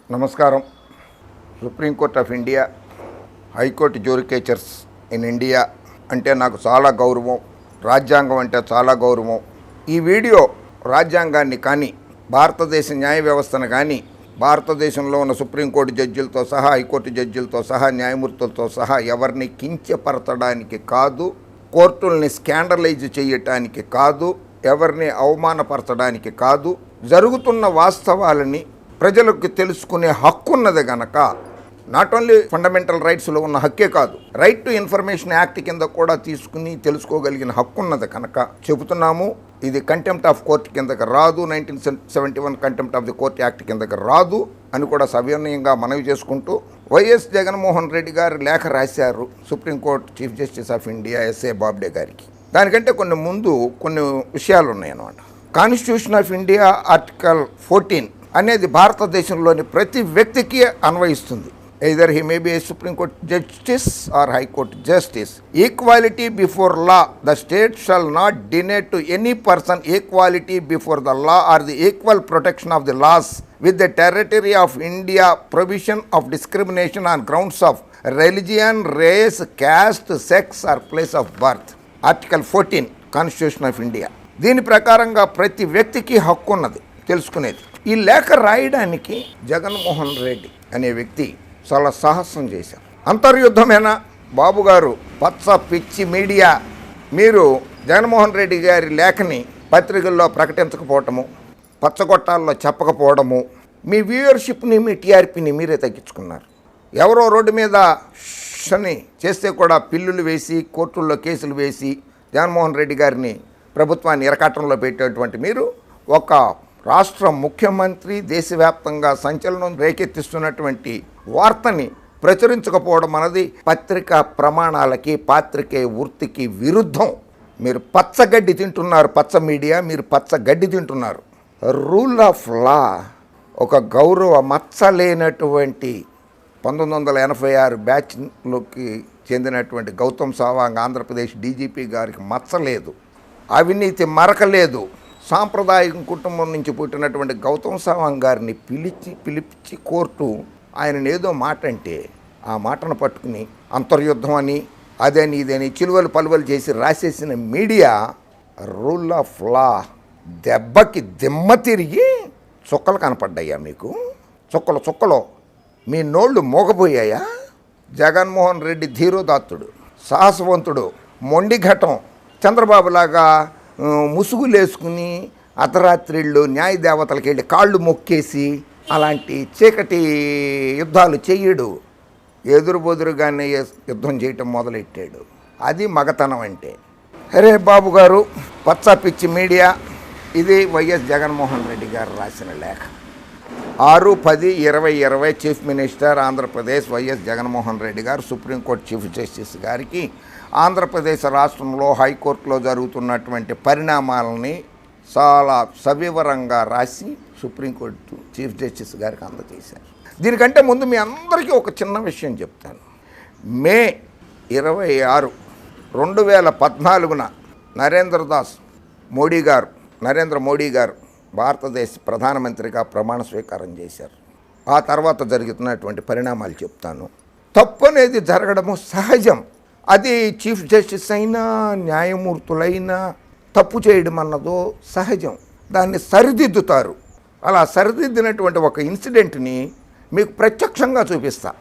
నమస్కారం. Supreme court of India, high court judicatures in India అంటే నాకు చాలా గౌరవం. రాజ్యాంగం అంటే చాలా గౌరవం. ఈ వీడియో రాజ్యాంగాన్ని కానీ, భారతదేశ న్యాయ వ్యవస్థను కానీ, భారతదేశంలో ఉన్న సుప్రీంకోర్టు జడ్జిలతో సహా, హైకోర్టు జడ్జిలతో సహా, న్యాయమూర్తులతో సహా ఎవరిని కించపరచడానికి కాదు, కోర్టుల్ని స్కాండలైజ్ చేయటానికి కాదు, ఎవరిని అవమానపరచడానికి కాదు. జరుగుతున్న వాస్తవాలని ప్రజలకు తెలుసుకునే హక్కు ఉన్నది గనక, నాట్ ఓన్లీ ఫండమెంటల్ రైట్స్లో ఉన్న హక్కే కాదు, రైట్ టు ఇన్ఫర్మేషన్ యాక్ట్ కింద కూడా తీసుకుని తెలుసుకోగలిగిన హక్కు ఉన్నది కనుక చెబుతున్నాము. ఇది కంటెంప్ట్ ఆఫ్ కోర్ట్ కిందకి రాదు, 1971 contempt of the court act కిందకి రాదు అని కూడా సవినయంగా మనవి చేసుకుంటూ, వైఎస్ జగన్మోహన్ రెడ్డి గారు లేఖ రాశారు supreme court chief justice of India S A Bobde గారికి. దానికంటే కొన్ని విషయాలు ఉన్నాయన్నమాట. కాన్స్టిట్యూషన్ ఆఫ్ ఇండియా ఆర్టికల్ 14 అనేది భారతదేశంలోని ప్రతి వ్యక్తికి అన్వయిస్తుంది. either he may be a Supreme Court justice or High Court justice. Equality before law. The state shall not deny to any person equality before the law or the equal protection of the laws with the territory of India. Provision of discrimination on grounds of religion, race, caste, sex or place of birth. Article 14 Constitution of India. దీని ప్రకారంగా ప్రతి వ్యక్తికి హక్కు ఉన్నది తెలుసుకునేది. ఈ లేఖ రాయడానికి జగన్మోహన్ రెడ్డి అనే వ్యక్తి చాలా సాహసం చేశారు. అంతర్యుద్ధమేనా బాబు గారు, పచ్చ పిచ్చి మీడియా, మీరు జగన్మోహన్ రెడ్డి గారి లేఖని పత్రికల్లో ప్రకటించకపోవటము, పచ్చగొట్టాల్లో చెప్పకపోవడము, మీ వ్యూయర్షిప్ని, మీ టీఆర్పీని మీరే తగ్గించుకున్నారు. ఎవరో రోడ్డు మీద షని చేస్తే కూడా పిల్లులు వేసి, కోర్టుల్లో కేసులు వేసి జగన్మోహన్ రెడ్డి గారిని, ప్రభుత్వాన్ని ఇరకాటంలో పెట్టేటువంటి మీరు ఒక రాష్ట్ర ముఖ్యమంత్రి దేశవ్యాప్తంగా సంచలనం రేకెత్తిస్తున్నటువంటి వార్తని ప్రచురించకపోవడం అన్నది పత్రికా ప్రమాణాలకి, పాత్రికేయ వృత్తికి విరుద్ధం. మీరు పచ్చగడ్డి తింటున్నారు, పచ్చ మీడియా, మీరు పచ్చగడ్డి తింటున్నారు. రూల్ ఆఫ్ లా, ఒక గౌరవ మచ్చలేనటువంటి 1986 బ్యాచ్లోకి చెందినటువంటి గౌతమ్ సవాంగ్ ఆంధ్రప్రదేశ్ డీజీపీ గారికి మచ్చలేదు, అవినీతి మరకలేదు. సాంప్రదాయక కుటుంబం నుంచి పుట్టినటువంటి గౌతమ్ సవాంగ్ గారిని పిలిపించి కోర్టు ఆయన ఏదో మాట అంటే ఆ మాటను పట్టుకుని అంతర్యుద్ధం అని, అదని ఇదని చిలువలు పలువలు చేసి రాసేసిన మీడియా రూల్ ఆఫ్ లా దెబ్బకి దిమ్మ తిరిగి చుక్కలు కనపడ్డాయా మీకు? చుక్కలు మీ నోళ్ళు మోగపోయాయా? జగన్మోహన్ రెడ్డి ధీరోదాత్తుడు, సాహసవంతుడు, మొండిఘటం, చంద్రబాబులాగా ముసుగులేసుకుని అర్ధరాత్రిళ్ళు న్యాయ దేవతలకి వెళ్ళి కాళ్ళు మొక్కేసి అలాంటి చీకటి యుద్ధాలు చెయ్యడు. ఎదురుబొదురుగానే యుద్ధం చేయటం మొదలెట్టాడు. అది మగతనం అంటే. అరే బాబు గారు, పచ్చ పిచ్చి మీడియా, ఇది వైఎస్ జగన్మోహన్ రెడ్డి గారు రాసిన లేఖ. 6/10/2020 chief minister Andhra Pradesh YS Jaganmohan Reddy గారు సుప్రీంకోర్టు చీఫ్ జస్టిస్ గారికి ఆంధ్రప్రదేశ్ రాష్ట్రంలో హైకోర్టులో జరుగుతున్నటువంటి పరిణామాలని చాలా సవివరంగా రాసి సుప్రీంకోర్టు చీఫ్ జస్టిస్ గారికి అందజేశారు. దీనికంటే ముందు మీ అందరికీ ఒక చిన్న విషయం చెప్తాను. మే 26, 2014 నరేంద్ర మోడీ గారు భారతదేశ ప్రధానమంత్రిగా ప్రమాణ స్వీకారం చేశారు. ఆ తర్వాత జరుగుతున్నటువంటి పరిణామాలు చెప్తాను. తప్పు అనేది జరగడము సహజం. అది చీఫ్ జస్టిస్ అయినా, న్యాయమూర్తులైనా తప్పు చేయడం అన్నదో సహజం. దాన్ని సరిదిద్దుతారు. అలా సరిదిద్దినటువంటి ఒక ఇన్సిడెంట్ని మీకు ప్రత్యక్షంగా చూపిస్తా.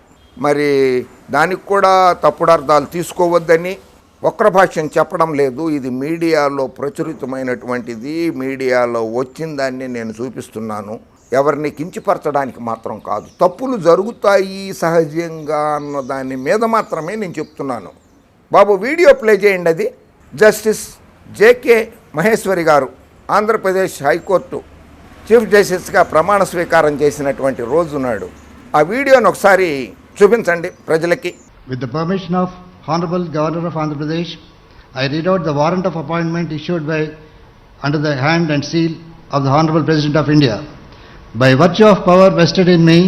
మరి దానికి కూడా తప్పుడు అర్థాలు తీసుకోవద్దని వక్ర భాష్యం చెప్పడం లేదు. ఇది మీడియాలో ప్రచురితమైనటువంటిది, మీడియాలో వచ్చిన దాన్ని నేను చూపిస్తున్నాను. ఎవరిని కించపరచడానికి మాత్రం కాదు. తప్పులు జరుగుతాయి సహజంగా అన్న దాని మీద మాత్రమే నేను చెప్తున్నాను. బాబు వీడియో ప్లే చేయండి. అది జస్టిస్ జేకే మహేశ్వరి గారు ఆంధ్రప్రదేశ్ హైకోర్టు చీఫ్ జస్టిస్గా ప్రమాణ స్వీకారం చేసినటువంటి రోజు నాడు ఆ వీడియోని ఒకసారి చూపించండి ప్రజలకి. With the permission of honourable governor of Andhra Pradesh, I read out the warrant of appointment issued by under the hand and seal of the Honorable President of India. By virtue of power vested in me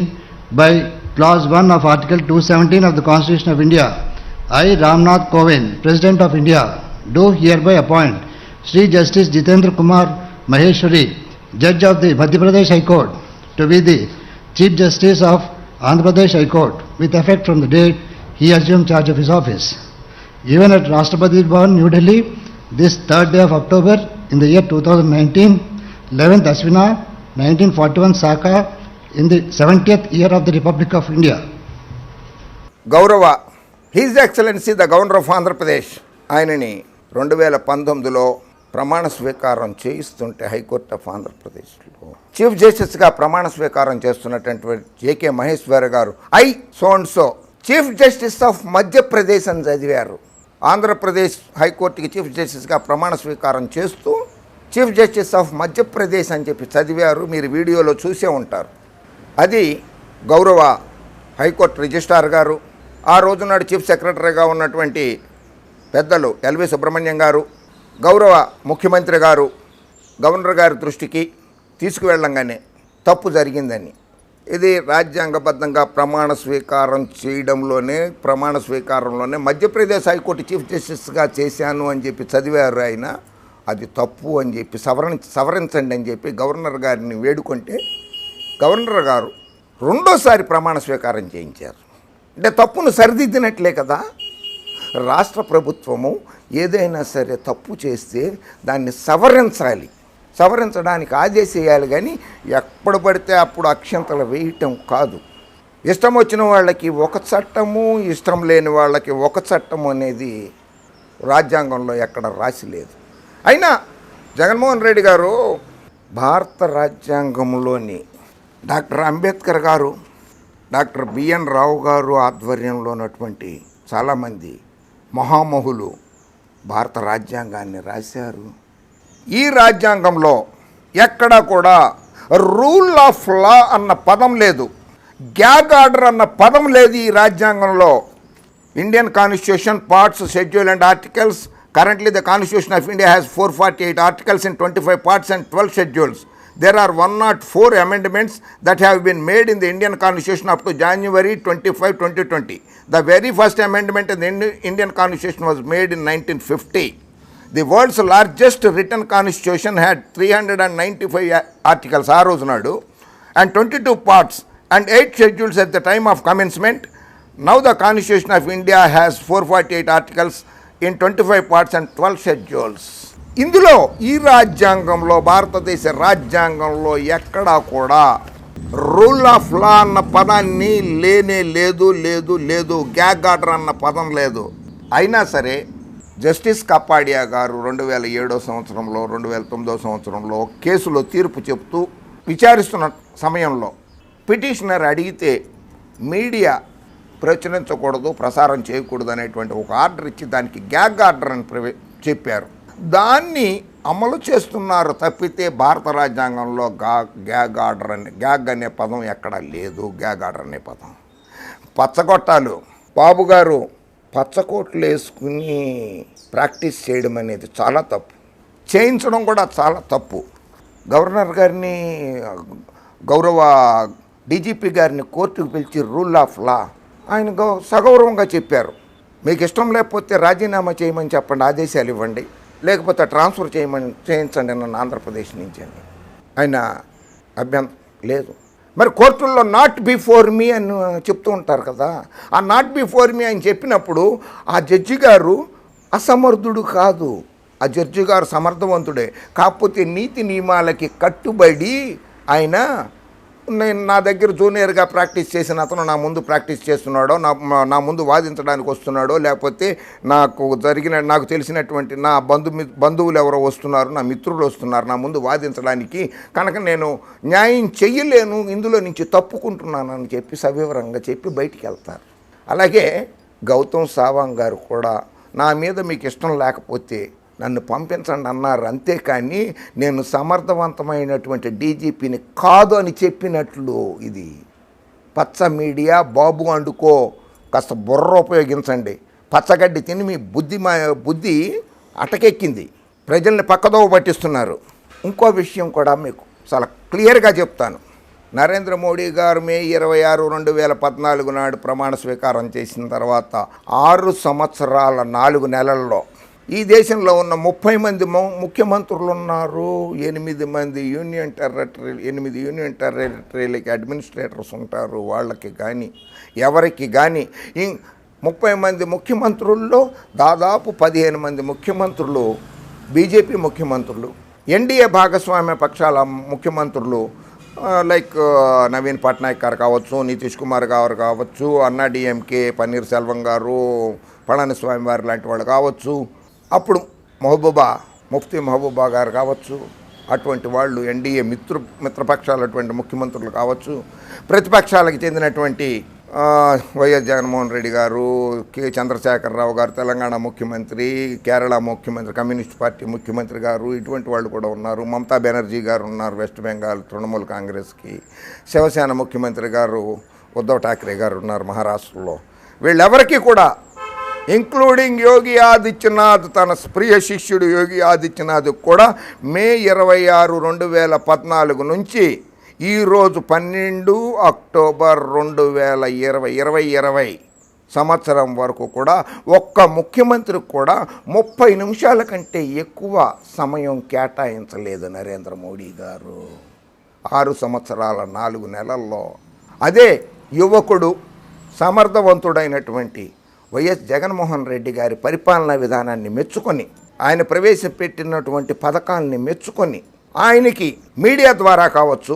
by clause 1 of Article 217 of the Constitution of India, I, Ramnath Kovind, President of India, do hereby appoint Sri Justice Jitendra Kumar Maheshwari, Judge of the Madhya Pradesh High Court, to be the Chief Justice of Andhra Pradesh High Court with effect from the date he assumed charge of his office. Even at Rashtrapati Bhavan, New Delhi, this 3rd day of October in the year 2019, 11th Aswina, 1941 Saka, in the 70th year of the Republic of India. గౌరవ his excellency the governor of Andhra Pradesh ఆయనని 2019లో ప్రమాణ స్వీకారం చేయిస్తుంటే high court of ఆంధ్రప్రదేశ్లో chief జస్టిస్గా ప్రమాణ స్వీకారం చేస్తున్నటువంటి JK Maheshwar గారు so chief justice of Madhya Pradesh అని చదివారు. ఆంధ్రప్రదేశ్ హైకోర్టుకి చీఫ్ జస్టిస్గా ప్రమాణ స్వీకారం చేస్తూ చీఫ్ జస్టిస్ ఆఫ్ మధ్యప్రదేశ్ అని చెప్పి చదివారు. మీరు వీడియోలో చూసే ఉంటారు. అది గౌరవ హైకోర్టు రిజిస్ట్రార్ గారు, ఆ రోజునాడు చీఫ్ సెక్రటరీగా ఉన్నటువంటి పెద్దలు ఎల్వి సుబ్రహ్మణ్యం గారు, గౌరవ ముఖ్యమంత్రి గారు గవర్నర్ గారి దృష్టికి తీసుకువెళ్ళంగానే తప్పు జరిగిందని, ఇది రాజ్యాంగబద్ధంగా ప్రమాణ స్వీకారంలోనే మధ్యప్రదేశ్ హైకోర్టు చీఫ్ జస్టిస్గా చేశాను అని చెప్పి చదివారు ఆయన. అది తప్పు అని చెప్పి సవరించండి అని చెప్పి గవర్నర్ గారిని వేడుకుంటే గవర్నర్ గారు రెండోసారి ప్రమాణ స్వీకారం చేయించారు. అంటే తప్పును సరిదిద్దినట్లే కదా. రాష్ట్ర ప్రభుత్వము ఏదైనా సరే తప్పు చేస్తే దాన్ని సవరించడానికి ఆదేశేయాలి, కానీ ఎప్పుడు పడితే అప్పుడు అక్షంతలు వేయటం కాదు. ఇష్టం వచ్చిన వాళ్ళకి ఒక చట్టము, ఇష్టం లేని వాళ్ళకి ఒక చట్టము అనేది రాజ్యాంగంలో ఎక్కడ రాసి లేదు. అయినా జగన్మోహన్ రెడ్డి గారు భారత రాజ్యాంగంలోని డాక్టర్ అంబేద్కర్ గారు, డాక్టర్ బిఎన్ రావు గారు ఆధ్వర్యంలో ఉన్నటువంటి చాలామంది మహామహులు భారత రాజ్యాంగాన్ని రాశారు. ఈ రాజ్యాంగంలో ఎక్కడా కూడా రూల్ ఆఫ్ లా అన్న పదం లేదు, గ్యాగ్ ఆర్డర్ అన్న పదం లేదు ఈ రాజ్యాంగంలో. Indian constitution parts, schedule and articles. Currently the Constitution of India has 448 articles in 25 parts and 12 schedules. There are 104 amendments that have been made in the Indian Constitution up to January 25, 2020. The very first amendment in the Indian Constitution was made in 1950. The world's largest written constitution had 395 articles ఆ రోజునాడు and 22 parts and 8 schedules at the time of commencement. Now the Constitution of India has 448 articles in 25 parts and 12 schedules. ఇందులో ఈ రాజ్యాంగంలో, భారతదేశ రాజ్యాంగంలో ఎక్కడా కూడా rule of law అన్న పదాన్ని లేనే లేదు, గ్యాగ్ ఆర్డర్ అన్న పదం లేదు. అయినా సరే జస్టిస్ కపాడియా గారు 2007 సంవత్సరంలో 2009 సంవత్సరంలో కేసులో తీర్పు చెప్తూ విచారిస్తున్న సమయంలో పిటిషనర్ అడిగితే మీడియా ప్రచురించకూడదు, ప్రసారం చేయకూడదు అనేటువంటి ఒక ఆర్డర్ ఇచ్చి దానికి గ్యాగ్ ఆర్డర్ అని చెప్పారు. దాన్ని అమలు చేస్తున్నారు తప్పితే భారత రాజ్యాంగంలో గ్యాగ్ అనే పదం ఎక్కడా లేదు. గ్యాగ్ ఆర్డర్ అనే పదం పచ్చగొట్టాలు. బాబు గారు పచ్చకోట్లు వేసుకుని ప్రాక్టీస్ చేయడం అనేది చాలా తప్పు, చేయించడం కూడా చాలా తప్పు. గవర్నర్ గారిని, గౌరవ డీజీపీ గారిని కోర్టుకు పిలిచి రూల్ ఆఫ్ లా ఆయన సగౌరవంగా చెప్పారు. మీకు ఇష్టం లేకపోతే రాజీనామా చేయమని చెప్పండి, ఆదేశాలు ఇవ్వండి, లేకపోతే ట్రాన్స్ఫర్ చేయించండి నన్ను ఆంధ్రప్రదేశ్ నుంచి అని. ఆయన అభ్యంతరం లేదు. మరి కోర్టుల్లో నాట్ బిఫోర్ మీ అని చెప్తూ ఉంటారు కదా, ఆ నాట్ బిఫోర్ మీ అని చెప్పినప్పుడు ఆ జడ్జి గారు అసమర్థుడు కాదు, ఆ జడ్జి గారు సమర్థవంతుడే. కాకపోతే నీతి నియమాలకి కట్టుబడి ఆయన, నేను నా దగ్గర జూనియర్గా ప్రాక్టీస్ చేసిన అతను నా ముందు ప్రాక్టీస్ చేస్తున్నాడో, నా ముందు వాదించడానికి వస్తున్నాడో, లేకపోతే నాకు తెలిసినటువంటి నా బంధువులు ఎవరో వస్తున్నారు, నా మిత్రులు వస్తున్నారు నా ముందు వాదించడానికి, కనుక నేను న్యాయం చెయ్యలేను, ఇందులో నుంచి తప్పుకుంటున్నానని చెప్పి సవివరంగా చెప్పి బయటికి వెళ్తారు. అలాగే గౌతమ్ సావాంగ్ గారు కూడా నా మీద మీకు ఇష్టం లేకపోతే నన్ను పంపించండి అన్నారు. అంతేకాని నేను సమర్థవంతమైనటువంటి డీజీపీని కాదు అని చెప్పినట్లు. ఇది పచ్చ మీడియా. బాబు అండుకో, కాస్త బుర్ర ఉపయోగించండి. పచ్చగడ్డి తిని మీ బుద్ధి అటకెక్కింది, ప్రజల్ని పక్కదోవ పట్టిస్తున్నారు. ఇంకో విషయం కూడా మీకు చాలా క్లియర్గా చెప్తాను. నరేంద్ర మోడీ గారు మే 26, 2014 నాడు ప్రమాణ స్వీకారం చేసిన తర్వాత 6 సంవత్సరాల 4 నెలల్లో ఈ దేశంలో ఉన్న 30 మంది ముఖ్యమంత్రులు ఉన్నారు, 8 మంది యూనియన్ టెరిటరీలకి అడ్మినిస్ట్రేటర్స్ ఉంటారు. వాళ్ళకి కానీ ఎవరికి కానీ 30 మంది ముఖ్యమంత్రుల్లో దాదాపు 15 మంది ముఖ్యమంత్రులు బీజేపీ ముఖ్యమంత్రులు, ఎన్డీఏ భాగస్వామ్య పక్షాల ముఖ్యమంత్రులు లైక్ నవీన్ పట్నాయక్ గారు కావచ్చు, నితీష్ కుమార్ గారు కావచ్చు, అన్నా డిఎంకే పన్నీర్ సెల్వం గారు, పళనిస్వామి వారు లాంటి వాళ్ళు కావచ్చు, అప్పుడు ముఫ్తీ మహబూబా గారు కావచ్చు, అటువంటి వాళ్ళు ఎన్డీఏ మిత్రపక్షాలు అటువంటి ముఖ్యమంత్రులు కావచ్చు, ప్రతిపక్షాలకు చెందినటువంటి వైఎస్ జగన్మోహన్ రెడ్డి గారు, కె చంద్రశేఖరరావు గారు తెలంగాణ ముఖ్యమంత్రి, కేరళ ముఖ్యమంత్రి, కమ్యూనిస్ట్ పార్టీ ముఖ్యమంత్రి గారు, ఇటువంటి వాళ్ళు కూడా ఉన్నారు. మమతా బెనర్జీ గారు ఉన్నారు వెస్ట్ బెంగాల్ తృణమూల్ కాంగ్రెస్కి. శివసేన ముఖ్యమంత్రి గారు ఉద్ధవ్ ఠాక్రే గారు ఉన్నారు మహారాష్ట్రలో. వీళ్ళెవరికీ కూడా ఇంక్లూడింగ్ యోగి ఆదిత్యనాథ్, తన ప్రియ శిష్యుడు యోగి ఆదిత్యనాథ్ కూడా మే 26, 2014 నుంచి ఈరోజు 12 అక్టోబర్ 2020 సంవత్సరం వరకు కూడా ఒక్క ముఖ్యమంత్రికి కూడా 30 నిమిషాల కంటే ఎక్కువ సమయం కేటాయించలేదు నరేంద్ర మోడీ గారు 6 సంవత్సరాల 4 నెలల్లో. అదే యువకుడు సమర్థవంతుడైనటువంటి వైఎస్ జగన్మోహన్ రెడ్డి గారి పరిపాలనా విధానాన్ని మెచ్చుకొని, ఆయన ప్రవేశపెట్టినటువంటి పథకాలని మెచ్చుకొని, ఆయనకి మీడియా ద్వారా కావచ్చు,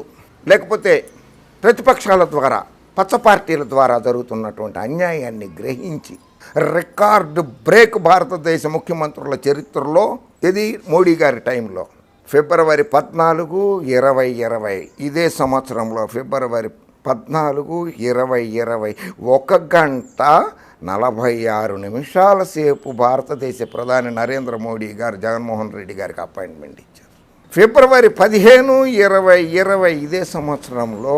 లేకపోతే ప్రతిపక్షాల ద్వారా, పచ్చ పార్టీల ద్వారా జరుగుతున్నటువంటి అన్యాయాన్ని గ్రహించి రికార్డు బ్రేక్ భారతదేశ ముఖ్యమంత్రుల చరిత్రలో ఇది మోడీ గారి టైంలో ఫిబ్రవరి 14, 2020 ఇదే సంవత్సరంలో ఫిబ్రవరి 14, 2020 1 గంట 46 నిమిషాల సేపు భారతదేశ ప్రధాని నరేంద్ర మోడీ గారు జగన్మోహన్ రెడ్డి గారికి అపాయింట్మెంట్ ఇచ్చారు. ఫిబ్రవరి 15, 2020 ఇదే సంవత్సరంలో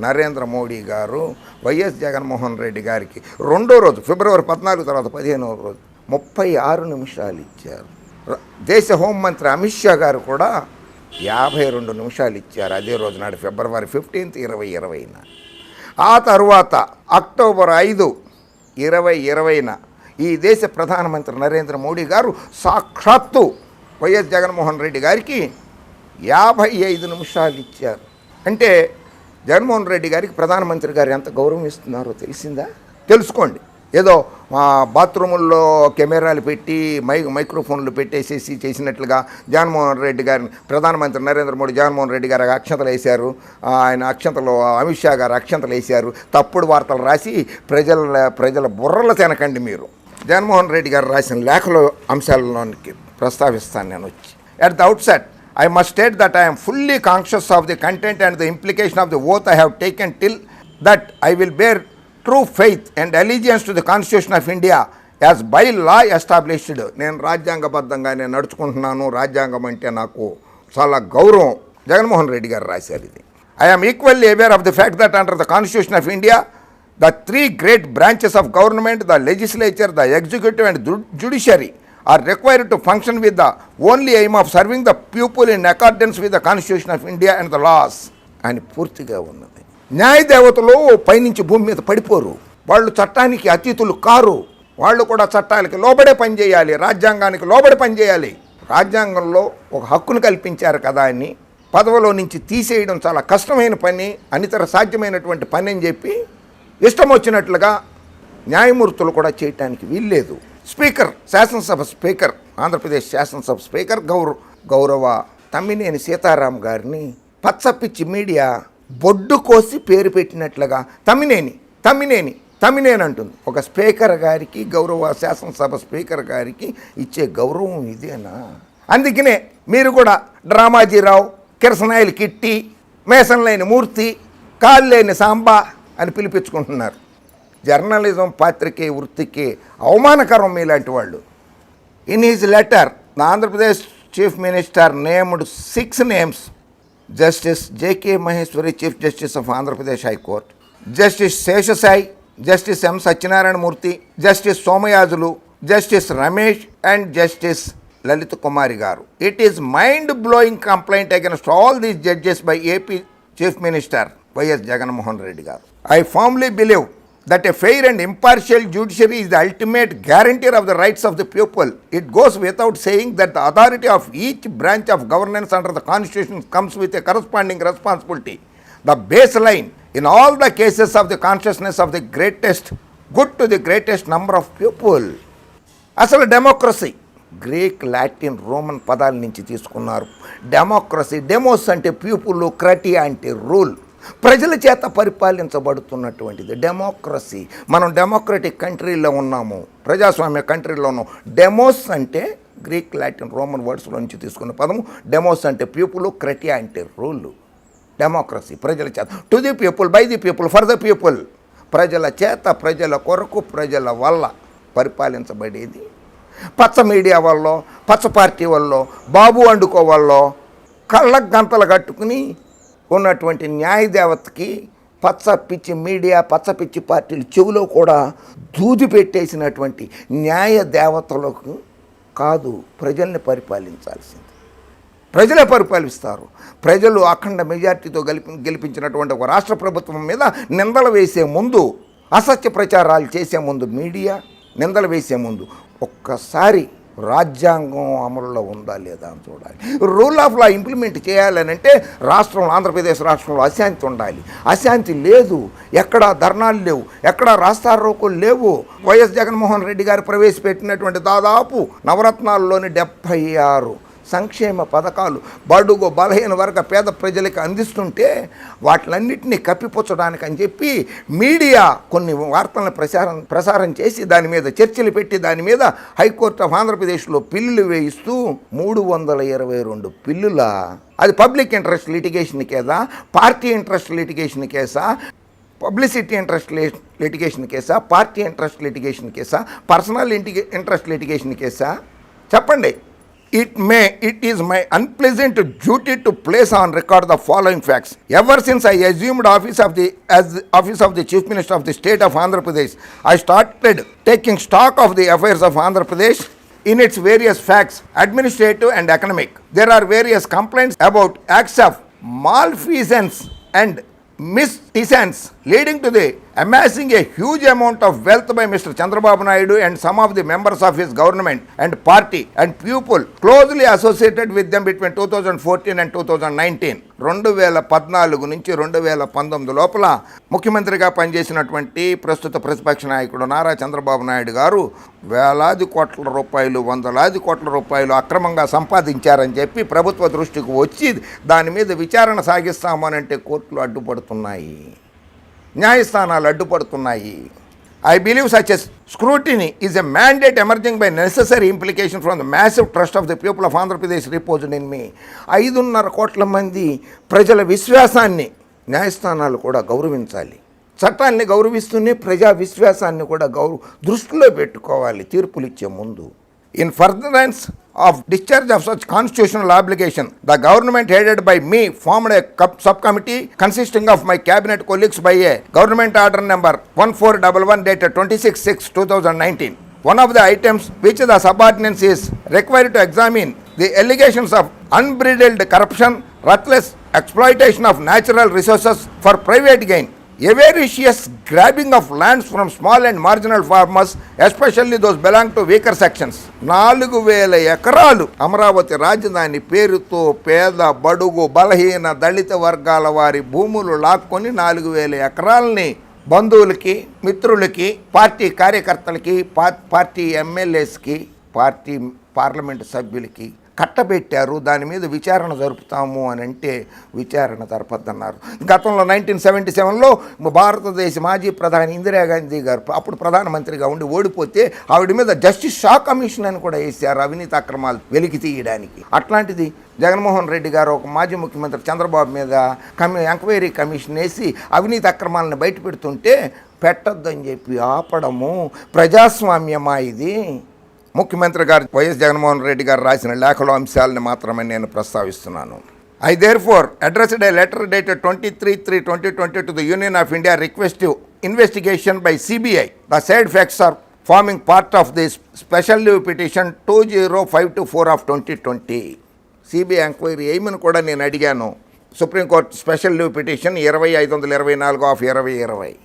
నరేంద్ర మోడీ గారు వైఎస్ జగన్మోహన్ రెడ్డి గారికి రెండో రోజు ఫిబ్రవరి 14 తర్వాత 15వ రోజు 36 నిమిషాలు ఇచ్చారు. దేశ హోంమంత్రి అమిత్ షా గారు కూడా 52 నిమిషాలు ఇచ్చారు అదే రోజు నాడు ఫిబ్రవరి 15, 2020. ఆ తర్వాత అక్టోబర్ 5, 2020 ఈ దేశ ప్రధానమంత్రి నరేంద్ర మోడీ గారు సాక్షాత్తు వైఎస్ జగన్మోహన్ రెడ్డి గారికి 55 నిమిషాలు ఇచ్చారు. అంటే జగన్మోహన్ రెడ్డి గారికి ప్రధానమంత్రి గారు ఎంత గౌరవం ఇస్తున్నారో తెలిసిందా? తెలుసుకోండి. ఏదో బాత్రూముల్లో కెమెరాలు పెట్టి మైక్రోఫోన్లు పెట్టేసేసి చేసినట్లుగా జగన్మోహన్ రెడ్డి గారిని ప్రధానమంత్రి నరేంద్ర మోడీ జగన్మోహన్ రెడ్డి గారు అక్షంతలు వేశారు, ఆయన అక్షంతలు అమిత్ షా గారు అక్షంతలు వేశారు, తప్పుడు వార్తలు రాసి ప్రజల బుర్రలు తినకండి మీరు. జగన్మోహన్ రెడ్డి గారు రాసిన లేఖలో అంశాలలోనికి ప్రస్తావిస్తాను నేను వచ్చి. At the outset, I must state that I am fully conscious of the content and the implication of the oath I have taken till that I will bear true faith and allegiance to the Constitution of India as by law established. నేను రాజ్యాంగబద్ధంగా నేను నడుచుకుంటున్నాను, రాజ్యాంగం అంటే నాకు చాలా గౌరవం. జగన్మోహన్ రెడ్డి గారు రాశారు ఇది. I am equally aware of the fact that under the Constitution of India, the 3 great branches of government, the legislature, the executive and judiciary, are required to function with the only aim of serving the people in accordance with the Constitution of India and the laws అని పూర్తిగా ఉన్నది. న్యాయదేవతలు పైనుంచి భూమి మీద పడిపోరు, వాళ్ళు చట్టానికి అతీతులు car, వాళ్ళు కూడా చట్టాలకి లోబడే పనిచేయాలి, రాజ్యాంగానికి లోబడి పనిచేయాలి. రాజ్యాంగంలో ఒక హక్కును కల్పించారు కదా అని పదవిలో నుంచి తీసేయడం చాలా కష్టమైన పని, అనితర సాధ్యమైనటువంటి పని అని చెప్పి ఇష్టం వచ్చినట్లుగా న్యాయమూర్తులు కూడా చేయటానికి వీల్లేదు. స్పీకర్, శాసనసభ స్పీకర్, ఆంధ్రప్రదేశ్ శాసనసభ స్పీకర్ గౌరవ తమ్మినేని సీతారాం గారిని పచ్చపిచ్చి మీడియా బొడ్డు కోసి పేరు పెట్టినట్లుగా తమ్మినేని అంటుంది. ఒక స్పీకర్ గారికి, గౌరవ శాసనసభ స్పీకర్ గారికి ఇచ్చే గౌరవం ఇదేనా? అందుకనే మీరు కూడా డ్రామాజీరావు, కిరసనాయిలు కిట్టి, మేసంలేని మూర్తి, కాళ్ళేని సాంబా అని పిలిపించుకుంటున్నారు. జర్నలిజం పాత్రికే వృత్తికి అవమానకరం మీలాంటి వాళ్ళు. In his letter the Andhra Pradesh chief minister named 6 names: justice JK Maheshwari, chief justice of Andhra Pradesh high court, justice Seshasai, justice M Satyanarayana Murthy, justice Somayajulu, justice Ramesh and justice లలిత కుమారి గారు. It is mind blowing complaint against all these judges by AP chief minister YS Jaganmohan Reddy గారు. I firmly believe that a fair and impartial judiciary is the ultimate guarantor of the rights of the people. It goes without saying that the authority of each branch of governance under the Constitution comes with a corresponding responsibility. The baseline in all the cases of the consciousness of the greatest good to the greatest number of people. అసలు democracy Greek Latin Roman పదాల నుంచి తీసుకున్నారు. Democracy, demos అంటే people, క్రటియా అంటే rule, ప్రజల చేత పరిపాలించబడుతున్నటువంటిది democracy. మనం democratic కంట్రీలో ఉన్నాము, ప్రజాస్వామ్య కంట్రీలో ఉన్నాం. డెమోస్ అంటే గ్రీక్ లాటిన్ రోమన్ వర్డ్స్లో నుంచి తీసుకున్న పదము. డెమోస్ అంటే పీపుల్, క్రటియా అంటే రూల్. డెమోక్రసీ ప్రజల చేత, to the people, by the people, for the people, ప్రజల చేత, ప్రజల కొరకు, ప్రజల వల్ల పరిపాలించబడేది. పచ్చ మీడియా వల్ల, పచ్చ పార్టీ వల్ల, బాబు వండుకో వల్ల కళ్ళకు గంతలు కట్టుకుని ఉన్నటువంటి న్యాయదేవతకి పచ్చ పిచ్చి మీడియా, పచ్చ పిచ్చి పార్టీలు చెవిలో కూడా దూది పెట్టేసినటువంటి న్యాయ దేవతలకు కాదు ప్రజల్ని పరిపాలించాల్సింది. ప్రజలే పరిపాలిస్తారు. ప్రజలు అఖండ మెజార్టీతో గెలిపించినటువంటి ఒక రాష్ట్ర ప్రభుత్వం మీద నిందలు వేసే ముందు, అసత్య ప్రచారాలు చేసే ముందు, మీడియా నిందలు వేసే ముందు ఒక్కసారి రాజ్యాంగం అమలులో ఉందా లేదా అని చూడాలి. రూల్ ఆఫ్ లా ఇంప్లిమెంట్ చేయాలనంటే రాష్ట్రంలో, ఆంధ్రప్రదేశ్ రాష్ట్రంలో అశాంతి ఉండాలి. అశాంతి లేదు, ఎక్కడా ధర్నాలు లేవు, ఎక్కడా రాస్తారోకోలు లేవు. వైఎస్ జగన్మోహన్ రెడ్డి గారు ప్రవేశపెట్టినటువంటి దాదాపు నవరత్నాల్లోని 76 సంక్షేమ పథకాలు బడుగు బలహీన వర్గ పేద ప్రజలకు అందిస్తుంటే వాటిలన్నింటినీ కప్పిపుచ్చడానికి అని చెప్పి మీడియా కొన్ని వార్తలను ప్రసారం చేసి దాని మీద చర్చలు పెట్టి దాని మీద హైకోర్టు ఆఫ్ ఆంధ్రప్రదేశ్లో పిల్లులు వేయిస్తూ 322 పిల్లుల, అది పబ్లిక్ ఇంట్రెస్ట్ లిటిగేషన్ కేసా, పార్టీ ఇంట్రెస్ట్ లిటిగేషన్ కేసా, పబ్లిసిటీ ఇంట్రెస్ట్ లిటిగేషన్ కేసా, పార్టీ ఇంట్రెస్ట్ లిటిగేషన్ కేసా, పర్సనల్ ఇంట్రెస్ట్ లిటిగేషన్ కేసా? చెప్పండి. It is my unpleasant duty to place on record the following facts. Ever since I assumed office of the Chief Minister of the state of Andhra Pradesh, I started taking stock of the affairs of Andhra Pradesh in its various facts, administrative and economic. There are various complaints about acts of malfeasance and misdemeanors leading to the amassing a huge amount of wealth by Mr. Chandrababu Naidu and some of the members of his government and party and people closely associated with them between 2014 and 2019. 2014 నుంచి 2019 లోపల ముఖ్యమంత్రిగా పనిచేసినటువంటి ప్రస్తుత ప్రతిపక్ష నాయకుడు నారా చంద్రబాబు నాయుడు గారు వేలాది కోట్ల రూపాయలు, వందలాది కోట్ల రూపాయలు అక్రమంగా సంపాదించారని చెప్పి ప్రభుత్వ దృష్టికి వచ్చి దాని మీద విచారణ సాగిస్తామనంటే కోర్టులు అడ్డుపడుతున్నాయి, న్యాయస్థానాలు అడ్డుపడుతున్నాయి. I believe such a scrutiny is a mandate emerging by necessary implication from the massive trust of the people of Andhra Pradesh reposed in me. 5.5 కోట్ల మంది ప్రజల విశ్వాసాన్ని న్యాయస్థానాలు కూడా గౌరవించాలి. చట్టాన్ని గౌరవిస్తూనే ప్రజా విశ్వాసాన్ని కూడా దృష్టిలో పెట్టుకోవాలి తీర్పులు ఇచ్చే ముందు. In furtherance of discharge of such constitutional obligation, the government headed by me formed a subcommittee consisting of my cabinet colleagues by a government order number 1411 dated 26/6/2019. One of the items which the subordinates is required to examine the allegations of unbridled corruption, ruthless exploitation of natural resources for private gain, avaricious grabbing of lands from small and marginal farmers, especially those belong to weaker sections. 4,000 ఎకరాలు అమరావతి రాజధాని పేరుతో పేద, బడుగు, బలహీన, దళిత వర్గాల వారి భూములు లాక్కొని 4,000 ఎకరాలని బంధువులకి, మిత్రులకి, పార్టీ కార్యకర్తలకి, పార్టీ ఎమ్మెల్యేస్కి, పార్టీ పార్లమెంటు సభ్యులకి కట్టబెట్టారు. దాని మీద విచారణ జరుపుతాము అని అంటే విచారణ జరపద్దన్నారు. గతంలో 1977లో భారతదేశ మాజీ ప్రధాని ఇందిరాగాంధీ గారు అప్పుడు ప్రధానమంత్రిగా ఉండి ఓడిపోతే ఆవిడ మీద జస్టిస్ షా కమిషన్ అని కూడా వేశారు అవినీతి అక్రమాలు వెలికి తీయడానికి. అట్లాంటిది జగన్మోహన్ రెడ్డి గారు ఒక మాజీ ముఖ్యమంత్రి చంద్రబాబు మీద ఎంక్వైరీ కమిషన్ వేసి అవినీతి అక్రమాలను బయట పెడుతుంటే పెట్టొద్దని చెప్పి ఆపడము ప్రజాస్వామ్యమా ఇది? ముఖ్యమంత్రి గారు వైఎస్ జగన్మోహన్ రెడ్డి గారు రాసిన లేఖలో అంశాలను మాత్రమే నేను ప్రస్తావిస్తున్నాను. I therefore addressed a letter dated 23/3/2020 to the Union of India requesting investigation by CBI. The said facts are forming part of this special leave petition 20524 of 2020. CBI enquiry ఏమని కూడా నేను అడిగాను. Supreme court special leave petition 20/524 of 2020.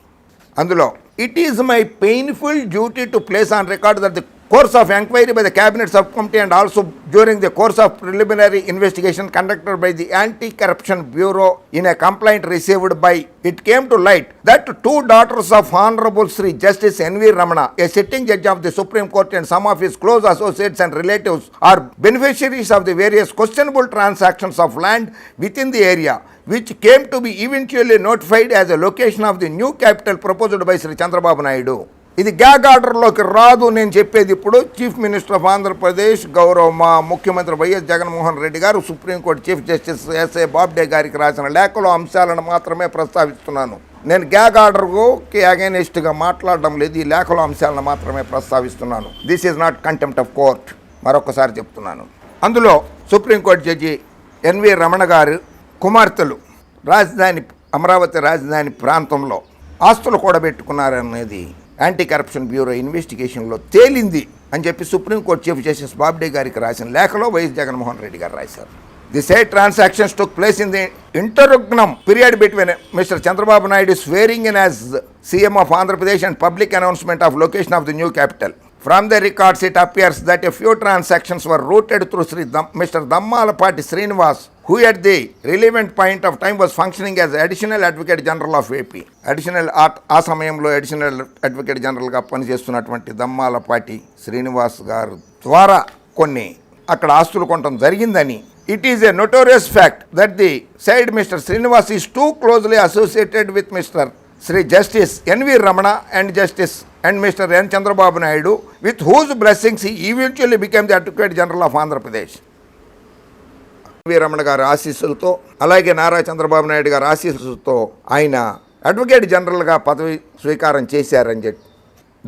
అందులో It is my painful duty to place on record that the course of inquiry by the Cabinet Subcommittee and also during the course of preliminary investigation conducted by the Anti-Corruption Bureau in a complaint received by, it came to light that two daughters of Honorable Sri Justice N.V. Ramana, a sitting judge of the Supreme Court, and some of his close associates and relatives are beneficiaries of the various questionable transactions of land within the area, which came to be eventually notified as a location of the new capital proposed by Sri Chandrababu Naidu. ఇది gag ఆర్డర్లోకి రాదు. నేను చెప్పేది ఇప్పుడు chief minister of Andhra Pradesh గౌరవ మా ముఖ్యమంత్రి YS Jaganmohan Reddy గారు supreme court chief justice S A Bobde గారికి రాసిన లేఖలో అంశాలను మాత్రమే ప్రస్తావిస్తున్నాను. నేను గ్యాగ్ ఆర్డర్కి అగైనెస్ట్గా మాట్లాడడం లేదు, ఈ లేఖలో అంశాలను మాత్రమే ప్రస్తావిస్తున్నాను. This is not contempt of court, మరొకసారి చెప్తున్నాను. అందులో సుప్రీంకోర్టు జడ్జి ఎన్వి రమణ గారు కుమార్తెలు అమరావతి రాజధాని ప్రాంతంలో ఆస్తులు కూడబెట్టుకున్నారనేది యాంటీ కరప్షన్ బ్యూరో ఇన్వెస్టిగేషన్లో తేలింది అని చెప్పి సుప్రీంకోర్టు చీఫ్ జస్టిస్ బాబ్డే గారికి రాసిన లేఖలో వైఎస్ జగన్మోహన్ రెడ్డి గారు రాశారు. The said transactions took place in the interregnum period between Mr. Chandrababu Naidu swearing in as CM of Andhra Pradesh and public announcement of location of the new capital. From the records, it appears that a few transactions were routed through Mr. Dammalapati Srinivas, who at the relevant point of time was functioning as Additional Advocate General of AP. ఆ సమయంలో additional advocate జనరల్గా పనిచేస్తున్నటువంటి దమ్మాలపాటి శ్రీనివాస్ గారు ద్వారా కొన్ని అక్కడ ఆస్తులు కొనడం జరిగిందని. It is a notorious fact that the said Mr. Srinivas is too closely associated with Mr. Sri Justice N.V. Ramana and Mr. N. Chandrababu Naidu, with whose blessings he eventually became the Advocate General of Andhra Pradesh. N V Ramana గారి ఆశీస్సులతో అలాగే నారా చంద్రబాబు నాయుడు గారి ఆశీస్సులతో ఆయన advocate జనరల్గా పదవి స్వీకారం చేశారని చెప్పి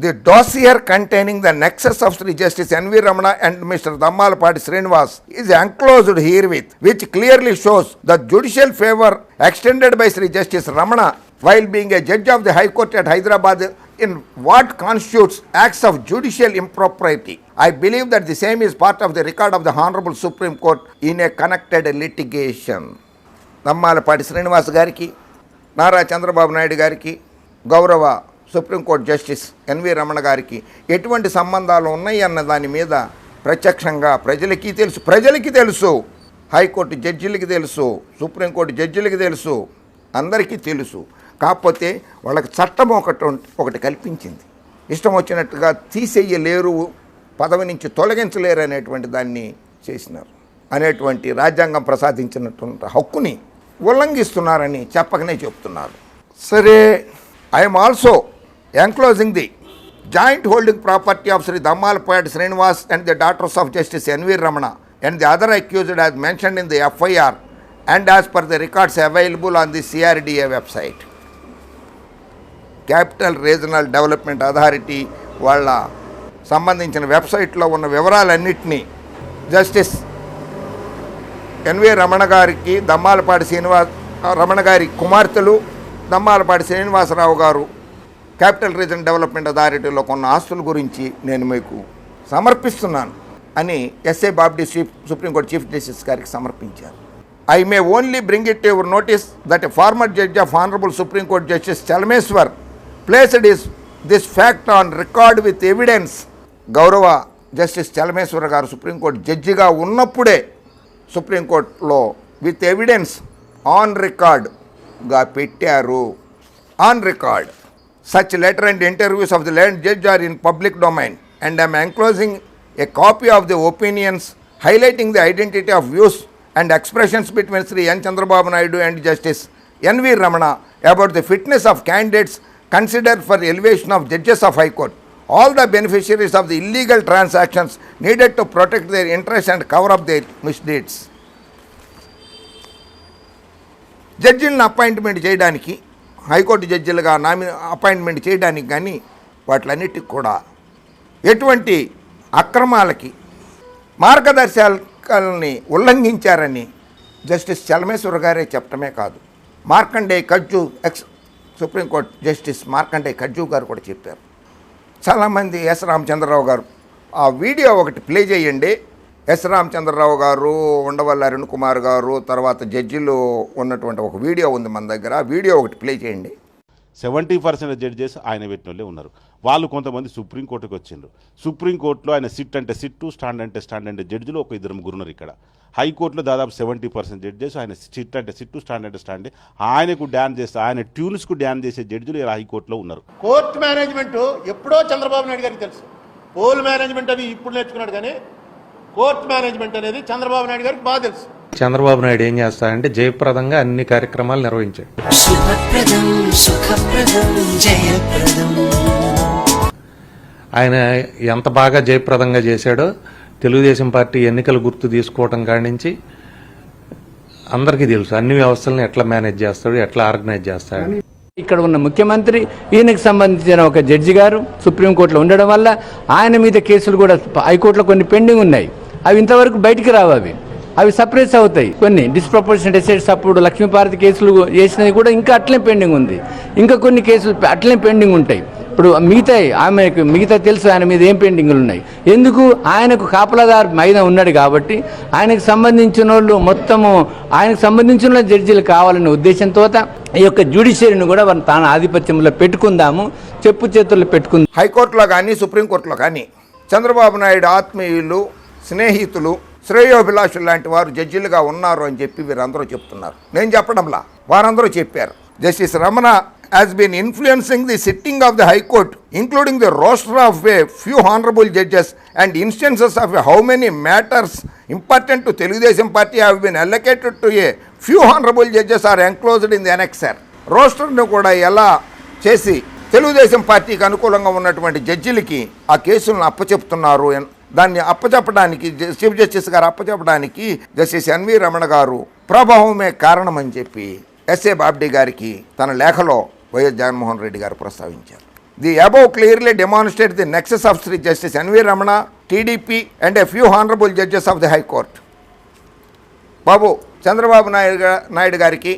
the dossier containing the nexus of Sri Justice N.V. Ramana and Mr. Dammalapati Srinivas is enclosed herewith, which clearly shows the judicial favor extended by Sri Justice Ramana while being a judge of the High Court at Hyderabad in what constitutes acts of judicial impropriety. I believe that the same is part of the record of the Honorable Supreme Court in a connected litigation. Dammalapati Srinivas గారికి, నారా చంద్రబాబు నాయుడు గారికి, గౌరవ supreme court justice NV Ramana గారికి ఎటువంటి సంబంధాలు ఉన్నాయి అన్న దాని మీద ప్రత్యక్షంగా ప్రజలకి తెలుసు, హైకోర్టు జడ్జిలకి తెలుసు, సుప్రీంకోర్టు జడ్జిలకి తెలుసు, అందరికీ తెలుసు. కాకపోతే వాళ్ళకి చట్టం ఒకటి కల్పించింది. ఇష్టం వచ్చినట్టుగా తీసేయలేరు, పదవి నుంచి తొలగించలేరు అనేటువంటి దాన్ని చేసినారు. అనేటువంటి రాజ్యాంగం ప్రసాదించినటువంటి హక్కుని ఉల్లంఘిస్తున్నారని చెప్పకనే చెప్తున్నారు. సరే, I'm also enclosing the joint holding property of Sri Dammalapati Srinivas and the daughters of Justice N.V. Ramana and the other accused as mentioned in the FIR and as per the records available on the CRDA website. Capital Regional Development Authority వాళ్ళ సంబంధించిన వెబ్సైట్లో ఉన్న వివరాలన్నింటినీ justice NV Ramana గారికి, దమ్మాలపాటి రమణ గారి కుమార్తెలు దమ్మాలపాటి శ్రీనివాసరావు గారు capital regional development అథారిటీలో కొన్న ఆస్తుల గురించి నేను మీకు సమర్పిస్తున్నాను అని S A Bobde supreme court chief justice గారికి సమర్పించారు. I may only bring it your notice that a former judge of honourable supreme court justice Chelameswar placed this fact on record with evidence. గౌరవ జస్టిస్ చలమేశ్వర్ గారు సుప్రీంకోర్టు జడ్జిగా ఉన్నప్పుడే సుప్రీంకోర్టులో విత్ ఎవిడెన్స్ ఆన్ రికార్డ్గా పెట్టారు. On record. Such letter and interviews of the land judge are in public domain, and I am enclosing a copy of the opinions highlighting the identity of views and expressions between Sri N. Chandrababu Naidu and Justice N.V. Ramana about the fitness of candidates considered for elevation of judges of High Court. All the beneficiaries of the illegal transactions needed to protect their interests and cover up their misdeeds. జడ్జిలను appointment చేయడానికి, high court జడ్జిలుగా appointment చేయడానికి కానీ వాటిలన్నిటికి కూడా ఎటువంటి అక్రమాలకి మార్గదర్శకాలని ఉల్లంఘించారని justice Chelameswar గారే చెప్పడమే కాదు, మార్కండే కజ్జు సుప్రీంకోర్టు జస్టిస్ మార్కండే కజ్జు గారు కూడా చెప్పారు. చాలామంది ఎస్ రామచంద్రరావు గారు ఆ వీడియో ఒకటి ప్లే చేయండి. ఎస్ రామచంద్రరావు గారు, ఉండవల్లి అరుణ్ కుమార్ గారు, తర్వాత జడ్జిలు ఉన్నటువంటి ఒక వీడియో ఉంది మన దగ్గర. ఆ వీడియో ఒకటి ప్లే చేయండి. 70% జడ్జెస్ ఆయన పెట్టిన వాళ్ళే ఉన్నారు. వాళ్ళు కొంతమంది సుప్రీంకోర్టుకి వచ్చిండ్రు. సుప్రీంకోర్టులో ఆయన సిట్ అంటే సిట్టు, స్టాండ్ అంటే స్టాండ్ అంటే జడ్జిలు ఒక 2 ఉన్నారు ఇక్కడ. హైకోర్టులో దాదాపు 70% జడ్జెస్ ఆయన సిట్ అంటే సిట్టు, స్టాండ్ అంటే స్టాండ్. ఆయనకు డ్యాన్ చేస్తే ఆయన ట్యూన్స్కు డ్యాన్ చేసే జడ్జిలు ఇలా హైకోర్టులో ఉన్నారు. కోర్టు మేనేజ్మెంట్ ఎప్పుడో చంద్రబాబు నాయుడు గారికి తెలుసు. పోల్ మేనేజ్మెంట్ అని ఇప్పుడు నేర్చుకున్నాడు, కానీ కోర్టు మేనేజ్మెంట్ అనేది చంద్రబాబు నాయుడు గారికి బాగా తెలుసు. చంద్రబాబు నాయుడు ఏం చేస్తాడంటే జయప్రదంగా అన్ని కార్యక్రమాలు నిర్వహించాడు. శుభప్రదం సుఖప్రదం జయప్రదం. ఆయన ఎంత బాగా జయప్రదంగా చేశాడో తెలుగుదేశం పార్టీ ఎన్నికల గుర్తు తీసుకోవటం కాడి నుంచి అందరికీ తెలుసు. అన్ని వ్యవస్థలను ఎట్లా మేనేజ్ చేస్తాడు, ఎట్లా ఆర్గనైజ్ చేస్తాడు. ఇక్కడ ఉన్న ముఖ్యమంత్రి, ఈయనకు సంబంధించిన ఒక జడ్జి గారు సుప్రీంకోర్టులో ఉండడం వల్ల ఆయన మీద కేసులు కూడా హైకోర్టులో కొన్ని పెండింగ్ ఉన్నాయి. అవి ఇంతవరకు బయటికి రావు. అవి సప్రెస్ అవుతాయి. కొన్ని డిస్ప్రపోర్షనట్ అసెట్స్ అప్పుడు లక్ష్మీపార్వతి కేసులు చేసినవి కూడా ఇంకా అట్లే పెండింగ్ ఉంది. ఇంకా కొన్ని కేసులు అట్లే పెండింగ్ ఉంటాయి. ఇప్పుడు మిగతా తెలుసు ఆయన మీద ఏం పెండింగ్లు ఉన్నాయి. ఎందుకు? ఆయనకు కాపలాదారు మైదా ఉన్నాడు కాబట్టి ఆయనకు సంబంధించిన వాళ్ళు మొత్తము ఆయనకు సంబంధించిన జడ్జీలు కావాలనే ఉద్దేశంతో ఈ యొక్క జ్యుడిషియరీని కూడా తాను ఆధిపత్యంలో పెట్టుకుందాము, చెప్పు చేతుల్లో పెట్టుకుందాం. హైకోర్టులో కానీ సుప్రీంకోర్టులో కానీ చంద్రబాబు నాయుడు ఆత్మీయులు, స్నేహితులు, శ్రేయోభిలాషులు లాంటి వారు జడ్జిలుగా ఉన్నారు అని చెప్పి వీరందరూ చెప్తున్నారు. నేను చెప్పడంలా, వారందరూ చెప్పారు. Justice Ramana has been influencing the sitting of the High Court, including the roster of a few honorable judges and instances of how many matters important to Telugudesam party have been allocated to a few honorable judges are enclosed in the annexer. రోస్టర్ను కూడా ఎలా చేసి తెలుగుదేశం పార్టీకి అనుకూలంగా ఉన్నటువంటి జడ్జిలకి ఆ కేసులను అప్పచెప్తున్నారు. దాన్ని అప్పచెప్పడానికి chief justice గారు అప్పచెప్పడానికి జస్టిస్ ఎన్వి రమణ గారు ప్రభావమే కారణమని చెప్పి ఎస్ఏ బాబ్డీ గారికి తన లేఖలో వైఎస్ జగన్మోహన్ రెడ్డి గారు ప్రస్తావించారు. The above clearly demonstrate the nexus of Shri justice NV Ramana, TDP and a few honourable judges of the high court. Babu Chandrababu Naidu గారికి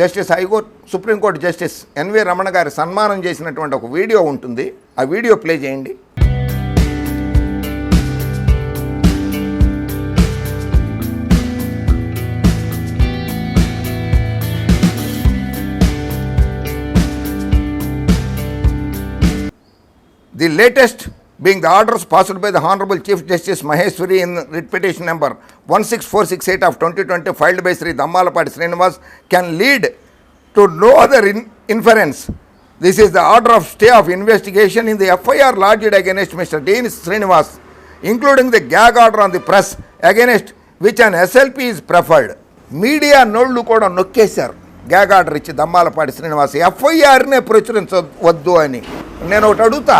justice high court supreme court justice NV Ramana గారి సన్మానం చేసినటువంటి ఒక వీడియో ఉంటుంది. ఆ వీడియో ప్లే చేయండి. The latest being the orders passed by the Honorable Chief Justice Maheshwari in writ petition number 16468 of 2020 filed by Sri Dammalapati Srinivas can lead to no other inference. This is the order of stay of investigation in the FIR lodged against Mr. Dean Srinivas, including the gag order on the press against which an SLP is preferred. Media నోళ్ళు కూడా నొక్కేశారు gag order ఇచ్చి దమ్మాలపాటి శ్రీనివాస్ FIRనే ప్రచురించవద్దు అని. నేను ఒకటి అడుగుతా,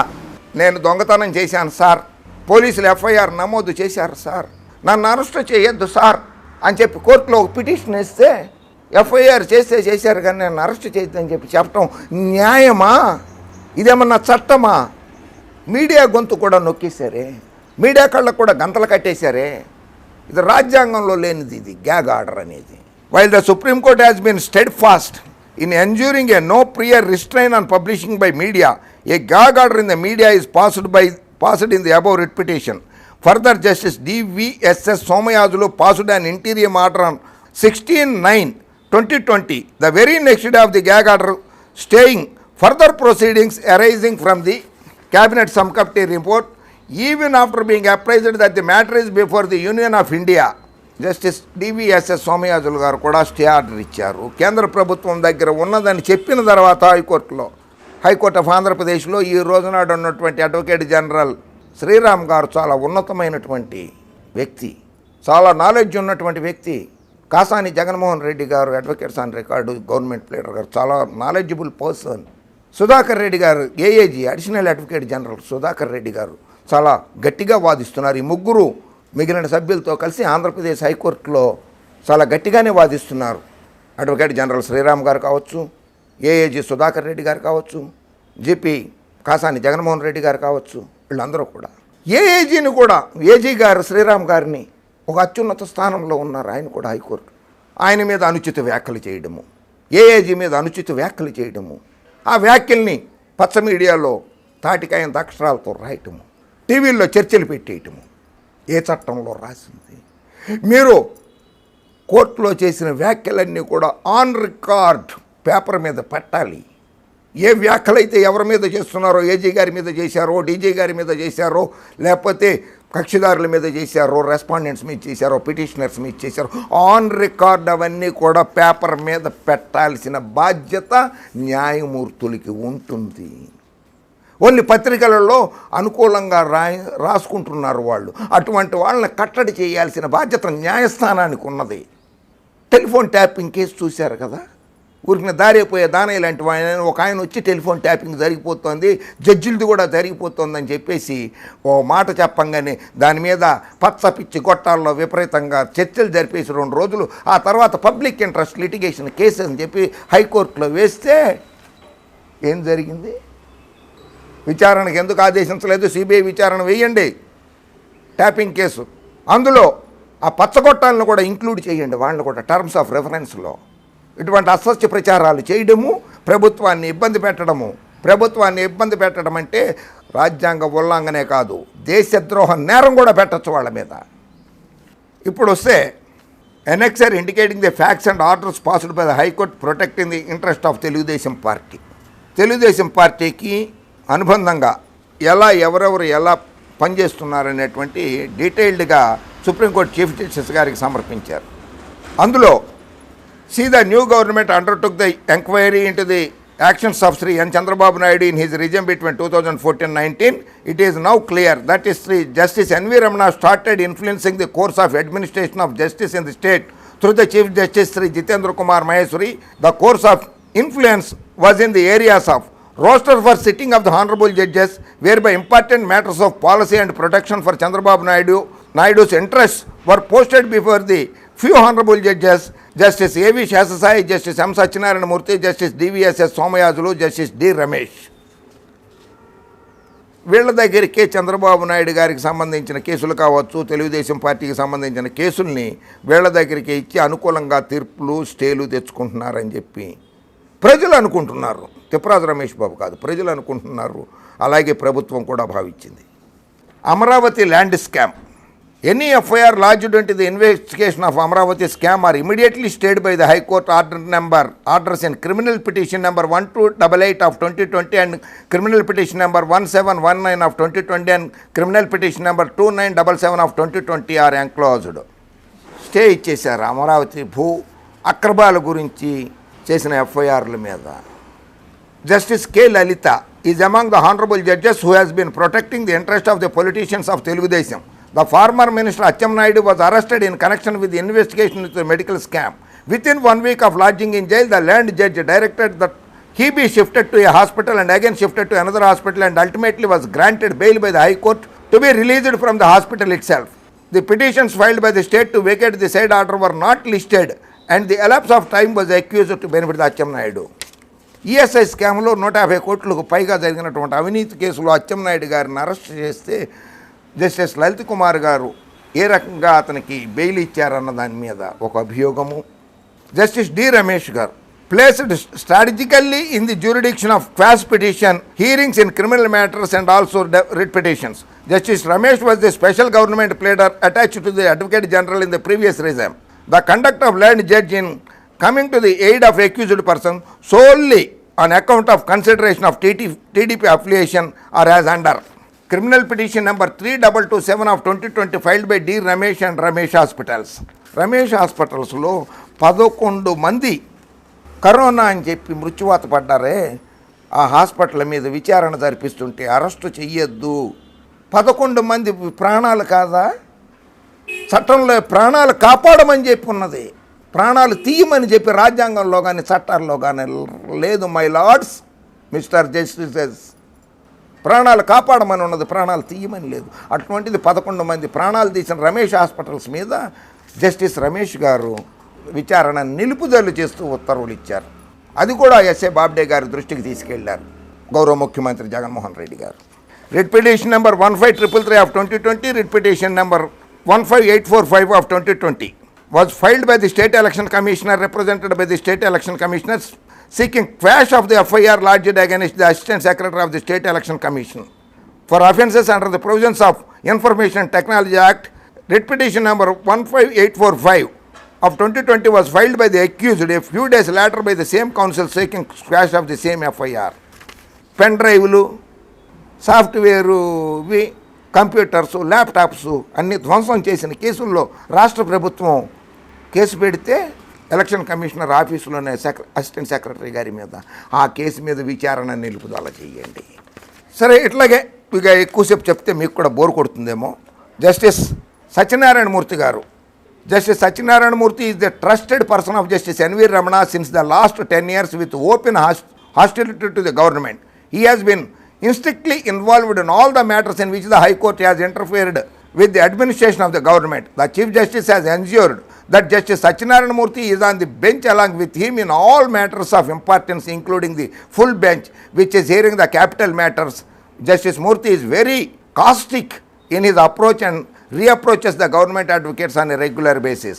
నేను దొంగతనం చేశాను సార్, పోలీసులు FIR నమోదు చేశారు సార్, నన్ను అరెస్ట్ చేయొద్దు సార్ అని చెప్పి కోర్టులో ఒక పిటిషన్ ఇస్తే FIR చేశారు కానీ నన్ను అరెస్ట్ చేయొద్దని చెప్పి చెప్పడం న్యాయమా? ఇదేమన్నా చట్టమా? మీడియా గొంతు కూడా నొక్కేశారే, మీడియా కళ్ళకు కూడా గంతలు కట్టేశారే. ఇది రాజ్యాంగంలో లేనిది ఇది గ్యాగ్ ఆర్డర్ అనేది. While the supreme court has been steadfast in ensuring a no prior restraint on publishing by media, a gag order in the media is passed in the above writ petition. Further, Justice DVSS Somayajulu passed an interim order on 16/9/2020, the very next day of the gag order, staying further proceedings arising from the Cabinet Subcommittee report, even after being apprised that the matter is before the Union of India. Justice DVSS Somayajulu గారు కూడా stay order ఇచ్చారు. కేంద్ర ప్రభుత్వం దగ్గర ఉన్నదని చెప్పిన తర్వాత high court of ఆంధ్రప్రదేశ్లో ఈ రోజునాడు ఉన్నటువంటి అడ్వకేట్ జనరల్ శ్రీరామ్ గారు చాలా ఉన్నతమైనటువంటి వ్యక్తి, చాలా నాలెడ్జ్ ఉన్నటువంటి వ్యక్తి. కాసాని జగన్మోహన్ రెడ్డి గారు advocates on record government pleader గారు చాలా నాలెడ్జబుల్ పర్సన్. సుధాకర్ రెడ్డి గారు AAG additional advocate general Sudhakar Reddy గారు చాలా గట్టిగా వాదిస్తున్నారు. ఈ ముగ్గురు మిగిలిన సభ్యులతో కలిసి ఆంధ్రప్రదేశ్ హైకోర్టులో చాలా గట్టిగానే వాదిస్తున్నారు. అడ్వకేట్ జనరల్ శ్రీరామ్ గారు కావచ్చు, ఏఏజీ సుధాకర్ రెడ్డి గారు కావచ్చు, జీపీ కాసాని జగన్మోహన్ రెడ్డి గారు కావచ్చు, వీళ్ళందరూ కూడా. ఏఏజీని కూడా ఏజీ గారు శ్రీరామ్ గారిని ఒక అత్యున్నత స్థానంలో ఉన్నారు. ఆయన కూడా హైకోర్టు ఆయన మీద అనుచిత వ్యాఖ్యలు చేయడము, ఏఏజీ మీద అనుచిత వ్యాఖ్యలు చేయడము, ఆ వ్యాఖ్యల్ని పచ్చ మీడియాలో తాటికాయంత అక్షరాలతో రాయటము, టీవీల్లో చర్చలు పెట్టేయటము. ఏ చట్టంలో రాసింది? మీరు కోర్టులో చేసిన వ్యాఖ్యలన్నీ కూడా ఆన్ రికార్డ్ పేపర్ మీద పెట్టాలి. ఏ వ్యాఖ్యలైతే ఎవరి మీద చేస్తున్నారో, ఏజీ గారి మీద చేశారో, డీజీ గారి మీద చేశారో, లేకపోతే కక్షిదారుల మీద చేశారో, రెస్పాండెంట్స్ మీద చేశారో, పిటిషనర్స్ మీద చేశారో, ఆన్ రికార్డ్ అవన్నీ కూడా పేపర్ మీద పెట్టాల్సిన బాధ్యత న్యాయమూర్తులకి ఉంటుంది. ఓన్లీ పత్రికలలో అనుకూలంగా రాసుకుంటున్నారు వాళ్ళు. అటువంటి వాళ్ళని కట్టడి చేయాల్సిన బాధ్యత న్యాయస్థానానికి ఉన్నది. టెలిఫోన్ ట్యాపింగ్ కేసు చూశారు కదా, ఊరికి దారైపోయే దానయ్య లాంటి ఒక ఆయన వచ్చి టెలిఫోన్ ట్యాపింగ్ జరిగిపోతుంది, జడ్జిలది కూడా జరిగిపోతుందని చెప్పేసి ఓ మాట చెప్పంగానే దాని మీద పచ్చపిచ్చి గొట్టాల్లో విపరీతంగా చర్చలు జరిపేసి 2 రోజులు, ఆ తర్వాత పబ్లిక్ ఇంట్రెస్ట్ లిటిగేషన్ కేసు అని చెప్పి హైకోర్టులో వేస్తే ఏం జరిగింది? విచారణకు ఎందుకు ఆదేశించలేదు? సిబిఐ విచారణ వేయండి ట్యాపింగ్ కేసు, అందులో ఆ పచ్చగొట్టాలను కూడా ఇంక్లూడ్ చేయండి, వాళ్ళని కూడా టర్మ్స్ ఆఫ్ రెఫరెన్స్లో. ఇటువంటి అసత్య ప్రచారాలు చేయడము, ప్రభుత్వాన్ని ఇబ్బంది పెట్టడం అంటే రాజ్యాంగ ఉల్లంఘనే కాదు, దేశద్రోహ నేరం కూడా పెట్టచ్చు వాళ్ళ మీద. ఇప్పుడు వస్తే annexure indicating the facts and orders passed by the high court protecting the interest of Telugu Desam party. Telugu Desam పార్టీకి అనుబంధంగా ఎవరెవరు ఎలా పనిచేస్తున్నారనేటువంటి డీటెయిల్డ్గా సుప్రీంకోర్టు చీఫ్ జస్టిస్ గారికి సమర్పించారు. అందులో see the new government undertook the enquiry into the actions of Sri N. Chandrababu Naidu in his regime between 2014-19. It is now clear that Sri Justice N.V. Ramana started influencing the course of administration of justice in the state through the Chief Justice Sri Jitendra Kumar Maheshwari. The course of influence was in the areas of roster for sitting of the honorable judges, whereby important matters of policy and protection for Chandrababu Naidu's interests were posted before the few honorable judges, Justice A.V. Shesasai, Justice M. Satyanarayana Murthy, Justice D.V.S.S. Somayajulu, Justice D. Ramesh. వీళ్ళ దగ్గరికి చంద్రబాబు నాయుడు గారికి సంబంధించిన కేసులు కావచ్చు, తెలుగుదేశం పార్టీకి సంబంధించిన కేసుల్ని వీళ్ళ దగ్గరికి ఇచ్చి అనుకూలంగా తీర్పులు స్టేలు తెచ్చుకుంటున్నారని చెప్పి ప్రజలు అనుకుంటున్నారు. తిప్పరాజు రమేష్ బాబు కాదు, ప్రజలు అనుకుంటున్నారు. అలాగే ప్రభుత్వం కూడా భావించింది. Amaravati land scam. Any FIR lodged into the investigation of Amravati scam are immediately stayed by the High Court orders in criminal petition number 1288 of 2020 and criminal petition number 1719 of 2020 and criminal petition number 2977 of 2020 are enclosed. Stay ఇచ్చేశారు అమరావతి భూ అక్రమాల గురించి చేసిన ఎఫ్ఐఆర్ల మీద. Justice K. Lalita is among the honorable judges who has been protecting the interest of the politicians of Telugudesam. The former minister Acham Naidu was arrested in connection with the investigation into the medical scam. Within 1 week of lodging in jail, the land judge directed that he be shifted to a hospital and again shifted to another hospital, and ultimately was granted bail by the High Court to be released from the hospital itself. The petitions filed by the state to vacate the said order were not listed, and the elapse of time was accused to benefit the Acham Naidu. ESI స్కామ్లో 150 కోట్లకు పైగా జరిగినటువంటి అవినీతి కేసులో అచ్చెన్నాయుడు గారిని arrest చేస్తే justice Lalit Kumar గారు ఏ రకంగా అతనికి బెయిల్ ఇచ్చారన్న దాని మీద ఒక అభియోగము. జస్టిస్ డి రమేష్ గారు placed strategically in the jurisdiction of quash petition hearings in criminal matters and also writ petitions. Justice Ramesh was the special government pleader attached to the Advocate General in the previous regime. The conduct of learned judge in coming to the aid of accused person solely on account of consideration of TDP affiliation or as under criminal petition number 3227 of 2020 filed by D. Ramesh and Ramesh Hospitals. Ramesh Hospitals-లో 11 మంది corona అని చెప్పి మృత్యువాత పడ్డారే, ఆ hospital మీద విచారణ జరిపిస్తుంటే arrest చెయ్యొద్దు. 11 మంది ప్రాణాలు కాదా? చట్టంలో ప్రాణాలు కాపాడమని చెప్పి ఉన్నది, ప్రాణాలు తీయమని చెప్పి రాజ్యాంగంలో కానీ చట్టాల్లో కానీ లేదు. మై లార్డ్స్, మిస్టర్ జస్టిసెస్, ప్రాణాలు కాపాడమని ఉన్నది, ప్రాణాలు తీయమని లేదు. అటువంటిది 11 మంది ప్రాణాలు తీసిన రమేష్ హాస్పిటల్స్ మీద జస్టిస్ రమేష్ గారు విచారణ నిలుపుదల చేస్తూ ఉత్తర్వులు ఇచ్చారు. అది కూడా ఎస్ఏ బాబ్డే గారి దృష్టికి తీసుకెళ్లారు గౌరవ ముఖ్యమంత్రి జగన్మోహన్ రెడ్డి గారు. Writ petition number 15333 of 2020, writ petition number 15845 of 2020 was filed by the State Election Commissioner represented by the State Election Commissioners seeking quash of the FIR lodged against the Assistant Secretary of the State Election Commission for offences under the provisions of Information Technology Act. Writ petition number 15845 of 2020 was filed by the accused a few days later by the same counsel seeking squash of the same FIR. Pen డ్రైవ్లు, సాఫ్ట్వేర్వి, computers, laptops అన్ని ధ్వంసం చేసిన కేసుల్లో రాష్ట్ర ప్రభుత్వం case పెడితే election commissioner ఆఫీసులోనే assistant secretary గారి మీద ఆ కేసు మీద విచారణ నిలుపుదల చేయండి. సరే, ఇట్లాగే ఇక ఎక్కువసేపు చెప్తే మీకు కూడా బోర్ కొడుతుందేమో. జస్టిస్ సత్యనారాయణ మూర్తి గారు. Justice Satyanarayana Murthy is the trusted person of Justice N.V. Ramana since the last 10 years with open hostility to the government. He has been intricately involved in all the matters in which the High Court has interfered with the administration of the government. The Chief Justice has ensured that Justice Satyanarayana Murthy is on the bench along with him in all matters of importance, including the full bench, which is hearing the capital matters. Justice Murthy is very caustic in his approach and reapproaches the government advocates on a regular basis.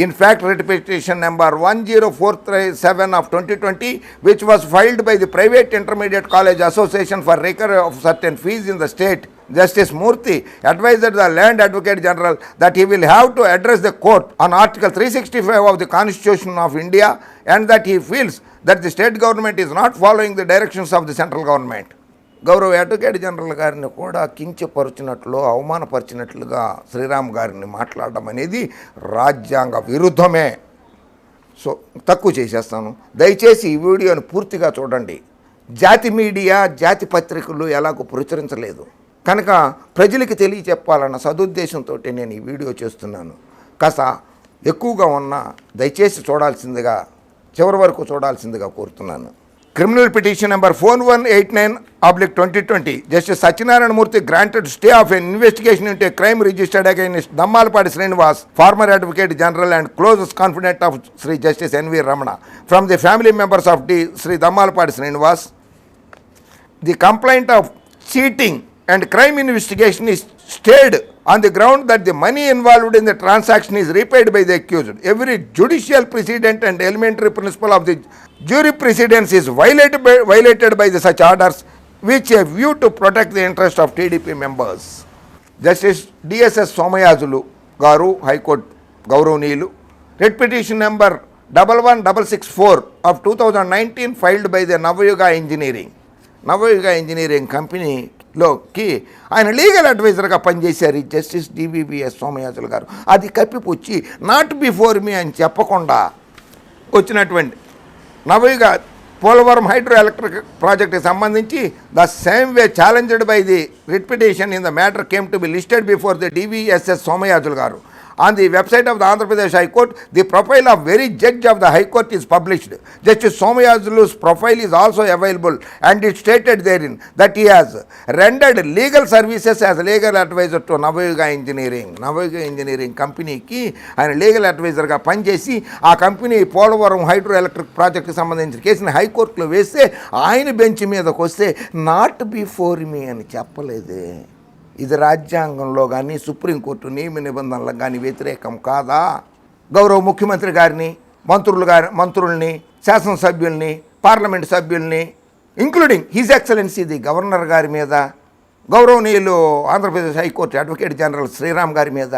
In fact, writ petition number 10437 of 2020, which was filed by the Private Intermediate College Association for recovery of certain fees in the state, Justice Murthy advised the Land Advocate General that he will have to address the court on Article 365 of the Constitution of India and that he feels that the state government is not following the directions of the central government. గౌరవ advocate general గారిని కూడా కించపరిచినట్లు, అవమానపరిచినట్లుగా శ్రీరామ్ గారిని మాట్లాడడం అనేది రాజ్యాంగ విరుద్ధమే. So తక్కువ చేసేస్తాను. దయచేసి ఈ వీడియోని పూర్తిగా చూడండి. జాతి మీడియా, జాతి పత్రికలు ఎలాగో ప్రచురించలేదు కనుక ప్రజలకి తెలియచెప్పాలన్న సదుద్దేశంతో నేను ఈ వీడియో చేస్తున్నాను. కాస్త ఎక్కువగా ఉన్న దయచేసి చూడాల్సిందిగా, చివరి వరకు చూడాల్సిందిగా కోరుతున్నాను. Criminal petition number 4189/2020, Justice Satyanarayana Murthy granted stay of an investigation into a crime registered against Dammalpadi Srinivas, former Advocate General and closest confidant of Sri Justice N.V. Ramana, from the family members of Sri Dammalpadi Srinivas. The complaint of cheating and crime investigation is stayed on the ground that the money involved in the transaction is repaid by the accused. Every judicial precedent and elementary principle of the jury precedence is violated by the such orders, which are viewed to protect the interest of TDP members. Justice DSS Somayazulu Garu, High Court Gauronilu, writ petition number 11664 of 2019 filed by the Navayuga Engineering Company లోకి ఆయన legal అడ్వైజర్గా పనిచేశారు justice డివివిఎస్ Somayajulu గారు. అది కప్పిపుచ్చి not before me అని చెప్పకుండా వచ్చినటువంటి నవయుగ Polavaram hydro electric ప్రాజెక్ట్కి సంబంధించి the same way challenged by the writ petition in the matter came to be listed before the DVSS Somayajulu గారు. On the website of the Andhra Pradesh High Court, the profile of very judge of the High Court is published. Justice Somayazulu's profile is also available and it stated therein that he has rendered legal services as legal advisor to Navayuga Engineering కంపెనీకి ఆయన legal అడ్వైజర్గా పనిచేసి ఆ company Polavaram hydro electric ప్రాజెక్ట్కి సంబంధించిన కేసుని హైకోర్టులో వేస్తే ఆయన బెంచ్ మీదకి వస్తే నాట్ బిఫోర్ మీ అని చెప్పలేదే. ఇది రాజ్యాంగంలో కానీ సుప్రీంకోర్టు నియమ నిబంధనలకు కానీ వ్యతిరేకం కాదా? గౌరవ ముఖ్యమంత్రి గారిని, మంత్రుల్ని, శాసనసభ్యుల్ని, పార్లమెంట్ సభ్యుల్ని, including his excellency the governor గారి మీద, గౌరవనీయులు Andhra Pradesh high court advocate general Sriram గారి మీద,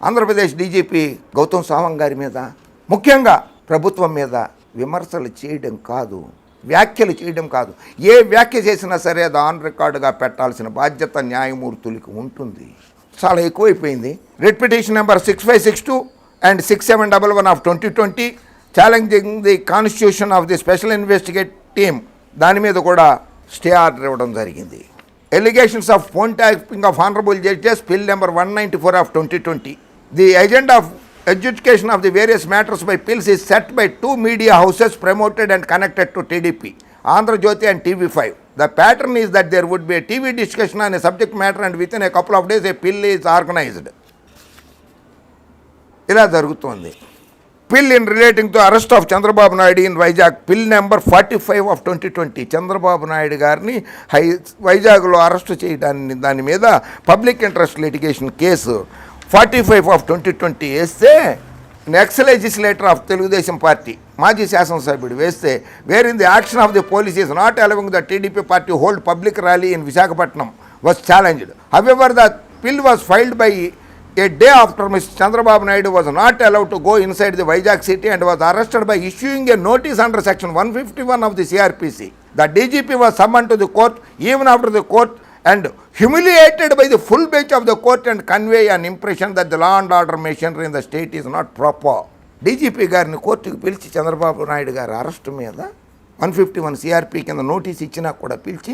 ఆంధ్రప్రదేశ్ డీజీపీ గౌతమ్ సావంగ్ గారి మీద, ముఖ్యంగా ప్రభుత్వం మీద విమర్శలు చేయడం కాదు, వ్యాఖ్యలు చేయడం కాదు. ఏ వ్యాఖ్య చేసినా సరే అది ఆన్ రికార్డుగా పెట్టాల్సిన బాధ్యత న్యాయమూర్తులకు ఉంటుంది. చాలా ఎక్కువైపోయింది. Writ petition number 6562 and 6711 of 2020 challenging the constitution of the special investigate team, దాని మీద కూడా స్టే ఆర్డర్ ఇవ్వడం జరిగింది. Allegations of phone tapping of honourable judges bill number 194 of 2020. The agenda of adjudication of the various matters by pills is set by two media houses promoted and connected to TDP, Andhra Jyoti and TV5. The pattern is that there would be a TV discussion on a subject matter and within a couple of days a pill is organized. ఇలా జరుగుతోంది. Pill in relating to arrest of Chandrababu Naidu in Vizag, pill number 45 of 2020. Chandrababu Naidu గారిని వైజాగ్లో arrest చేయడాన్ని దాని మీద public interest litigation case 45 of 2020 వేస్తే next legislator of Telugu Desam party మాజీ శాసనసభ్యుడు వేస్తే wear in the action of the police is not allowing the TDP party hold public rally in Visakhapatnam was challenged. However the పిల్ was filed by a day after Mr. Chandrababu Naidu was not allowed to go inside the Vizag city and was arrested by issuing a notice under section 151 of the CRPC. The DGP was summoned to the court even after the court and humiliated by the full bench of the court and convey an impression that the law and order machinery in the state is not proper. DGP గారిని కోర్టుకు పిలిచి చంద్రబాబు నాయుడు గారి arrest మీద 151 CRP కింద notice ఇచ్చినా కూడా పిలిచి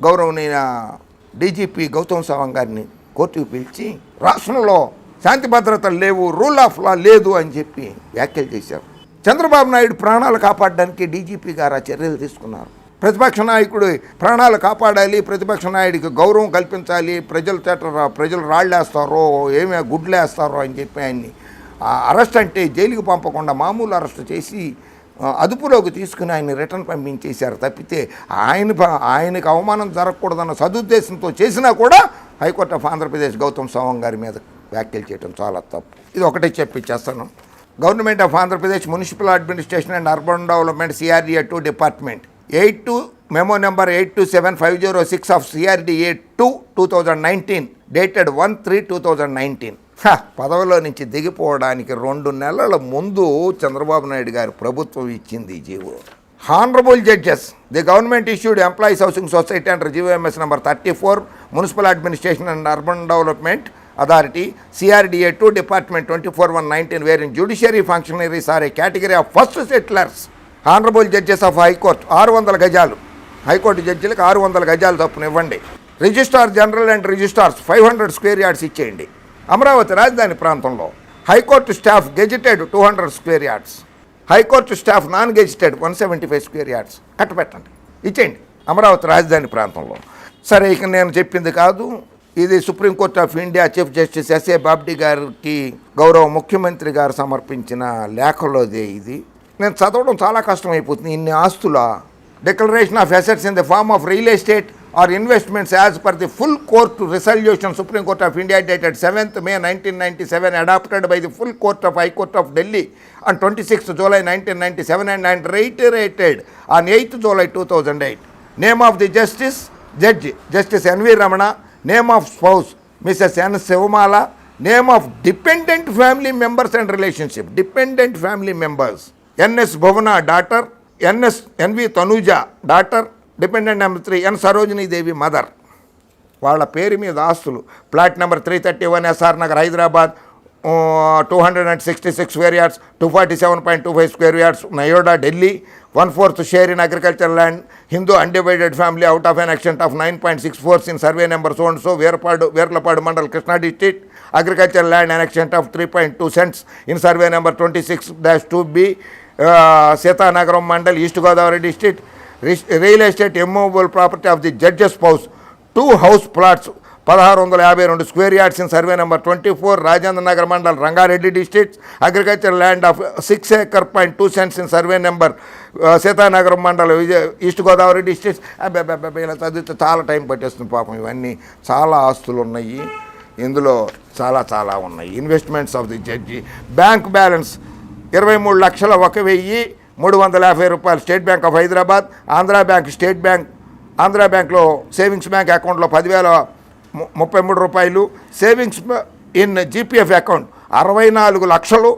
గౌరవనీయ డీజీపీ గౌతమ్ సవాంగ్ గారిని కోర్టుకు పిలిచి రాష్ట్రంలో శాంతి భద్రతలు లేవు, రూల్ ఆఫ్ లా లేదు అని చెప్పి వ్యాఖ్యలు చేశారు. చంద్రబాబు నాయుడు ప్రాణాలు కాపాడడానికి డీజీపీ గారు ఆ చర్యలు తీసుకున్నారు. ప్రతిపక్ష నాయకుడు ప్రాణాలు కాపాడాలి, ప్రతిపక్ష నాయుడికి గౌరవం కల్పించాలి, ప్రజలు రాళ్ళేస్తారో ఏమే గుడ్లేస్తారో అని చెప్పి ఆయన్ని అరెస్ట్ అంటే జైలుకి పంపకుండా మామూలు అరెస్ట్ చేసి అదుపులోకి తీసుకుని ఆయన రిటర్న్ పంపించేశారు తప్పితే ఆయనకు అవమానం జరగకూడదన్న సదుద్దేశంతో చేసినా కూడా హైకోర్టు ఆఫ్ ఆంధ్రప్రదేశ్ గౌతమ్ సవాంగ్ గారి మీద వ్యాఖ్యలు చేయడం చాలా తప్పు. ఇది ఒకటే చెప్పిచ్చేస్తాను. Government of Andhra Pradesh municipal administration and urban development CRDA 2 department 82 memo number 827506 of CRDA 2 2019 dated 1/3/2019 పదవిలో నుంచి దిగిపోవడానికి 2 నెలల ముందు చంద్రబాబు నాయుడు గారు ప్రభుత్వం ఇచ్చింది ఈ GO. Honourable judges, the government issued employees housing society under GOMS number 34 municipal administration and urban development authority CRDA 2 department 24/1/19 wherein judiciary functionaries are a category of first settlers. Honourable judges of high court 600 గజాలు, high court జడ్జిలకు 600 గజాలు తప్పున ఇవ్వండి. Registrar general and registrars 500 square yards ఇచ్చేయండి. అమరావతి రాజధాని ప్రాంతంలో high court staff gazetted 200 square yards, high court staff non gazetted 175 square yards కట్టబెట్టండి, ఇచ్చేయండి అమరావతి రాజధాని ప్రాంతంలో. సరే, ఇక నేను చెప్పింది కాదు, ఇది supreme court of India chief justice S.A. బాబ్డీ గారికి గౌరవ ముఖ్యమంత్రి గారు సమర్పించిన లేఖలోదే ఇది. నేను చదవడం చాలా కష్టమైపోతుంది. ఇన్ని ఆస్తుల declaration of assets in the form of real estate or investments as per the full court resolution supreme court of India dated 7th May 1997 adopted by the full court of high court of Delhi on 26th July 1997 and reiterated on 8th July 2008. Name of the judge Justice N.V. Ramana. Name of spouse Mrs. N. Sivamala. Name of dependent family members and relationship. Dependent family members. N.S. Bhavana, daughter. N.V. Tanuja, daughter. Dependent number 3, N. Sarojini Devi, mother. వాళ్ళ పేరు మీద ఆస్తులు plot number 331 SR Nagar Hyderabad 266 square yards, 247.25 square yards Noida Delhi, 1/4 share in agriculture land Hindu undivided family out of an extent of 9.64 in survey number so and so Verlapadu mandal Krishna district, agriculture land an extent of 3.2 cents in survey number 26-2B Seethanagaram mandal east Godavari district. Real estate immovable property of the judges house 2 house plots 1652 square yards in survey number 24 Rajendra Nagar mandal Rangareddy district, agriculture land of 6.2 acres in survey number Sitanagaram mandal east Godavari district. ఇలా చదివితే చాలా time పట్టేస్తుంది పాపం. ఇవన్నీ చాలా ఆస్తులు ఉన్నాయి ఇందులో, చాలా ఉన్నాయి. Investments of the judge, bank balance 23,01,350 రూపాయలు state bank of Hyderabad, Andhra bank, state bank, Andhra బ్యాంక్లో సేవింగ్స్ బ్యాంక్ అకౌంట్లో 10,033 రూపాయలు, సేవింగ్స్ ఇన్ GPF అకౌంట్ 64 లక్షలు,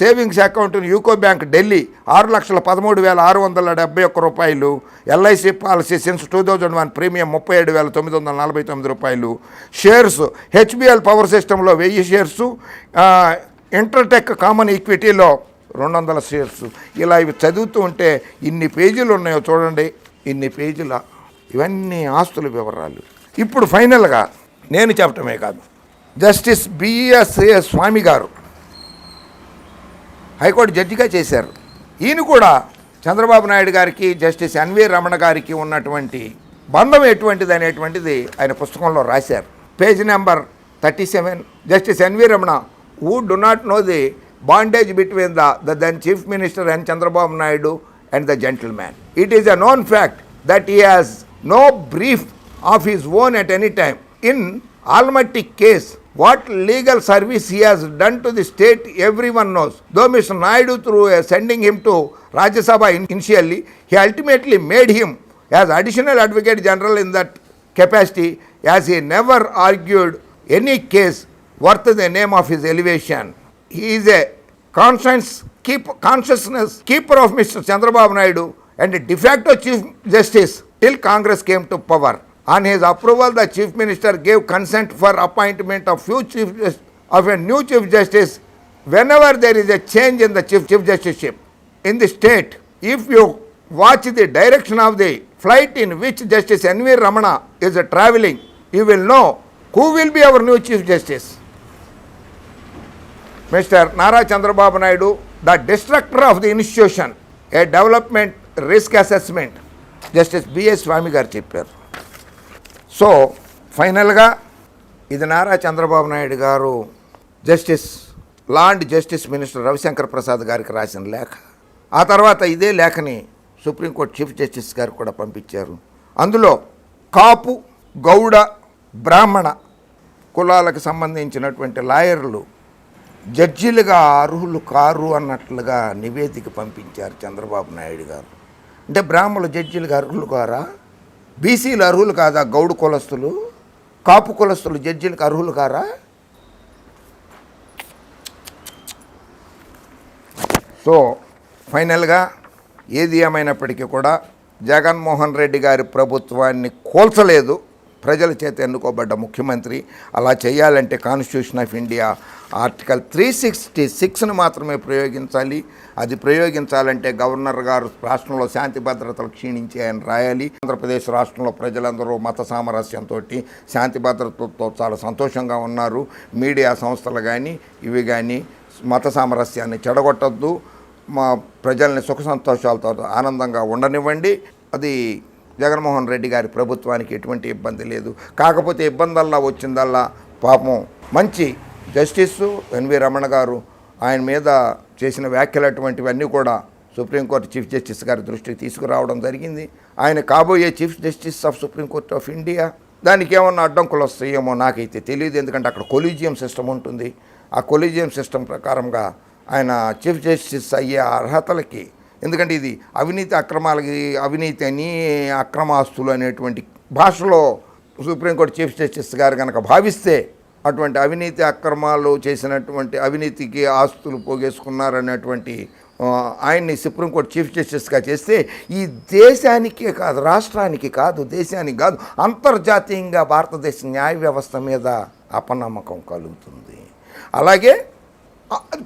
savings account in UCO bank Delhi 6,13,671 రూపాయలు, LIC పాలసీ సిన్స్ 2001 ప్రీమియం 37,949 రూపాయలు, షేర్స్ HBL పవర్ సిస్టంలో 1000 షేర్సు, ఇంటర్టెక్ కామన్ ఈక్విటీలో 200 షేర్స్. ఇలా ఇవి చదువుతూ ఉంటే ఇన్ని పేజీలు ఉన్నాయో చూడండి, ఇన్ని పేజీల ఇవన్నీ ఆస్తుల వివరాలు. ఇప్పుడు ఫైనల్గా నేను చెప్పటమే కాదు, జస్టిస్ BSA స్వామి గారు హైకోర్టు జడ్జిగా చేశారు. ఈయన కూడా చంద్రబాబు నాయుడు గారికి జస్టిస్ NV రమణ గారికి ఉన్నటువంటి బంధం ఎటువంటిది అనేటువంటిది ఆయన పుస్తకంలో రాశారు. Page number 37. Justice NV Ramana, who do not know the bondage between the then Chief Minister and Chandrababu Naidu and the gentleman. It is a known fact that he has no brief of his own at any time. In Almaty case, what legal service he has done to the state everyone knows. Though Mr. Naidu through sending him to Rajya Sabha initially, he ultimately made him as additional Advocate General in that capacity, as he never argued any case worth the name of his elevation. He is a consciousness keeper of Mr. Chandrababu Naidu and a de facto Chief Justice till Congress came to power. On his approval, the Chief Minister gave consent for appointment of a new Chief Justice whenever there is a change in the Chief Justiceship in the state. If you watch the direction of the flight in which Justice N.V. Ramana is travelling, you will know who will be our new Chief Justice. Mr. Nara Chandrababu Naidu, the destructor of the institution, a development risk assessment, Justice B.S. Swami garu చెప్పారు. So ఫైనల్గా ఇది నారా చంద్రబాబు నాయుడు గారు justice law and justice minister Ravishankar Prasad గారికి రాసిన లేఖ. ఆ తర్వాత ఇదే లేఖని సుప్రీంకోర్టు చీఫ్ జస్టిస్ గారు కూడా పంపించారు. అందులో కాపు, గౌడ, బ్రాహ్మణ కులాలకు సంబంధించినటువంటి లాయర్లు జడ్జీలుగా అర్హులు కారు అన్నట్లుగా నివేదిక పంపించారు చంద్రబాబు నాయుడు గారు. అంటే బ్రాహ్మణులు జడ్జీలుగా అర్హులు కారా? బీసీలు అర్హులు కాదా? గౌడు కులస్తులు, కాపు కులస్తులు జడ్జీలకు అర్హులు కారా? సో ఫైనల్గా ఏది ఏమైనప్పటికీ కూడా జగన్మోహన్ రెడ్డి గారి ప్రభుత్వాన్ని కూల్చలేదు. ప్రజల చేత ఎన్నుకోబడ్డ ముఖ్యమంత్రి. అలా చేయాలంటే కాన్స్టిట్యూషన్ ఆఫ్ ఇండియా ఆర్టికల్ 366ను మాత్రమే ప్రయోగించాలి. అది ప్రయోగించాలంటే గవర్నర్ గారు రాష్ట్రంలో శాంతి భద్రతలు క్షీణించాయని రాయాలి. ఆంధ్రప్రదేశ్ రాష్ట్రంలో ప్రజలందరూ మత సామరస్యంతో శాంతి భద్రతలతో చాలా సంతోషంగా ఉన్నారు. మీడియా సంస్థలు కానీ ఇవి కానీ మత సామరస్యాన్ని చెడగొట్టద్దు. మా ప్రజల్ని సుఖ సంతోషాలతో ఆనందంగా ఉండనివ్వండి. అది జగన్మోహన్ రెడ్డి గారి ప్రభుత్వానికి ఎటువంటి ఇబ్బంది లేదు. కాకపోతే ఇబ్బందల్లా వచ్చిందల్లా పాపం మంచి జస్టిస్ ఎన్వి రమణ గారు ఆయన మీద చేసిన వ్యాఖ్యలు అటువంటివన్నీ కూడా సుప్రీంకోర్టు చీఫ్ జస్టిస్ గారి దృష్టికి తీసుకురావడం జరిగింది. ఆయన కాబోయే chief justice of supreme court of India. దానికి ఏమన్నా అడ్డంకులు వస్తాయేమో నాకైతే తెలియదు. ఎందుకంటే అక్కడ కొలీజియం సిస్టమ్ ఉంటుంది. ఆ కొలీజియం సిస్టమ్ ప్రకారంగా ఆయన చీఫ్ జస్టిస్ అయ్యే అర్హతలకి, ఎందుకంటే ఇది అవినీతి అని అక్రమాస్తులు అనేటువంటి భాషలో సుప్రీంకోర్టు చీఫ్ జస్టిస్ గారు కనుక భావిస్తే అటువంటి అవినీతి అక్రమాలు చేసినటువంటి అవినీతికి ఆస్తులు పోగేసుకున్నారనేటువంటి ఆయన్ని సుప్రీంకోర్టు చీఫ్ జస్టిస్గా చేస్తే ఈ దేశానికే కాదు, రాష్ట్రానికి కాదు, దేశానికి కాదు, అంతర్జాతీయంగా భారతదేశ న్యాయ వ్యవస్థ మీద అపనమ్మకం కలుగుతుంది. అలాగే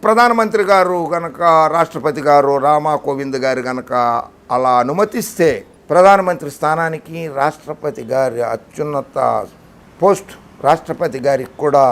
ప్రధానమంత్రి గారు కనుక, రాష్ట్రపతి గారు రామ్నాథ్ కోవింద్ గారు కనుక అలా అనుమతిస్తే ప్రధానమంత్రి స్థానానికి రాష్ట్రపతి గారి అత్యున్నత పోస్ట్ రాష్ట్రపతి గారికి కూడా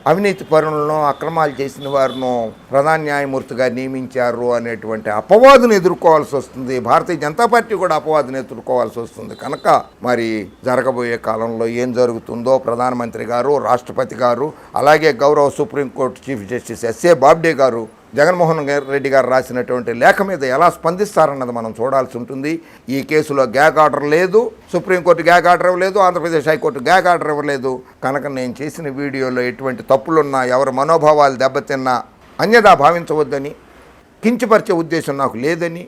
అవినీతి పరులను, అక్రమాలు చేసిన వారిను ప్రధాన న్యాయమూర్తిగా నియమించారు అనేటువంటి అపవాదును ఎదుర్కోవాల్సి వస్తుంది. భారతీయ జనతా పార్టీ కూడా అపవాదును ఎదుర్కోవాల్సి వస్తుంది. కనుక మరి జరగబోయే కాలంలో ఏం జరుగుతుందో ప్రధానమంత్రి గారు, రాష్ట్రపతి గారు, అలాగే గౌరవ supreme court chief justice S A Bobde గారు జగన్మోహన్ రెడ్డి గారు రాసినటువంటి లేఖ మీద ఎలా స్పందిస్తారన్నది మనం చూడాల్సి ఉంటుంది. ఈ కేసులో గ్యాగ్ ఆర్డర్ లేదు, సుప్రీంకోర్టు గ్యాగ్ ఆర్డర్ ఇవ్వలేదు, ఆంధ్రప్రదేశ్ హైకోర్టు గ్యాగ్ ఆర్డర్ ఇవ్వలేదు. కనుక నేను చేసిన వీడియోలో ఎటువంటి తప్పులున్నా, ఎవరి మనోభావాలు దెబ్బతిన్నా అన్యదా భావించవద్దని, కించపరిచే ఉద్దేశం నాకు లేదని,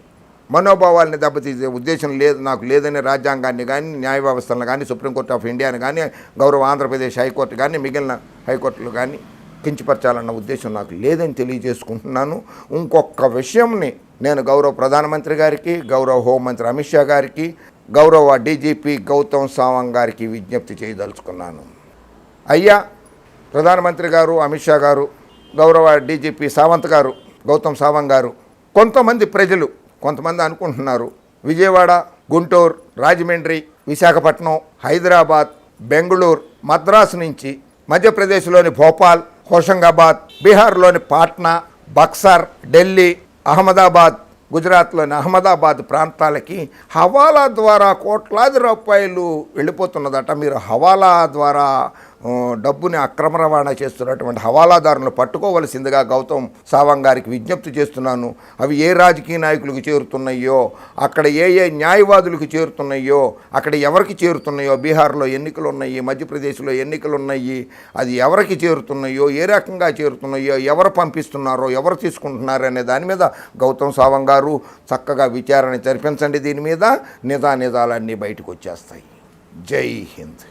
మనోభావాలని దెబ్బతీసే ఉద్దేశం నాకు లేదని రాజ్యాంగాన్ని కానీ, న్యాయ వ్యవస్థలను కానీ, సుప్రీంకోర్టు ఆఫ్ ఇండియాని కానీ, గౌరవ ఆంధ్రప్రదేశ్ హైకోర్టు కానీ, మిగిలిన హైకోర్టులు కానీ కించపరచాలన్న ఉద్దేశం నాకు లేదని తెలియజేసుకుంటున్నాను. ఇంకొక విషయంని నేను గౌరవ ప్రధానమంత్రి గారికి, గౌరవ హోంమంత్రి అమిత్ షా గారికి, గౌరవ డీజీపీ గౌతమ్ సావంగ్ గారికి విజ్ఞప్తి చేయదలుచుకున్నాను. అయ్యా ప్రధానమంత్రి గారు, అమిత్ షా గారు, గౌరవ డీజీపీ సావంత్ గారు, గౌతమ్ సావంగ్ గారు, కొంతమంది అనుకుంటున్నారు విజయవాడ, గుంటూరు, రాజమండ్రి, విశాఖపట్నం, హైదరాబాద్, బెంగళూరు, మద్రాసు నుంచి మధ్యప్రదేశ్లోని భోపాల్, హోషంగాబాద్, బీహార్లోని పాట్నా, బక్సర్, ఢిల్లీ, అహ్మదాబాద్, గుజరాత్లోని అహ్మదాబాద్ ప్రాంతాలకి హవాలా ద్వారా కోట్లాది రూపాయలు వెళ్ళిపోతున్నదట. మీరు హవాలా ద్వారా డబ్బుని అక్రమ రవాణా చేస్తున్నటువంటి హవాలాదారులను పట్టుకోవలసిందిగా గౌతమ్ సావంగ్ గారికి విజ్ఞప్తి చేస్తున్నాను. అవి ఏ రాజకీయ నాయకులకు చేరుతున్నాయో, అక్కడ ఏ న్యాయవాదులకు చేరుతున్నాయో, అక్కడ ఎవరికి చేరుతున్నాయో, బీహార్లో ఎన్నికలు ఉన్నాయి, మధ్యప్రదేశ్లో ఎన్నికలు ఉన్నాయి, అది ఎవరికి చేరుతున్నాయో, ఏ రకంగా చేరుతున్నాయో, ఎవరు పంపిస్తున్నారో, ఎవరు తీసుకుంటున్నారో అనే దాని మీద గౌతమ్ సావంగ్ గారు చక్కగా విచారణ జరిపించండి. దీని మీద నిజాలన్నీ బయటకు వచ్చేస్తాయి. జై హింద్.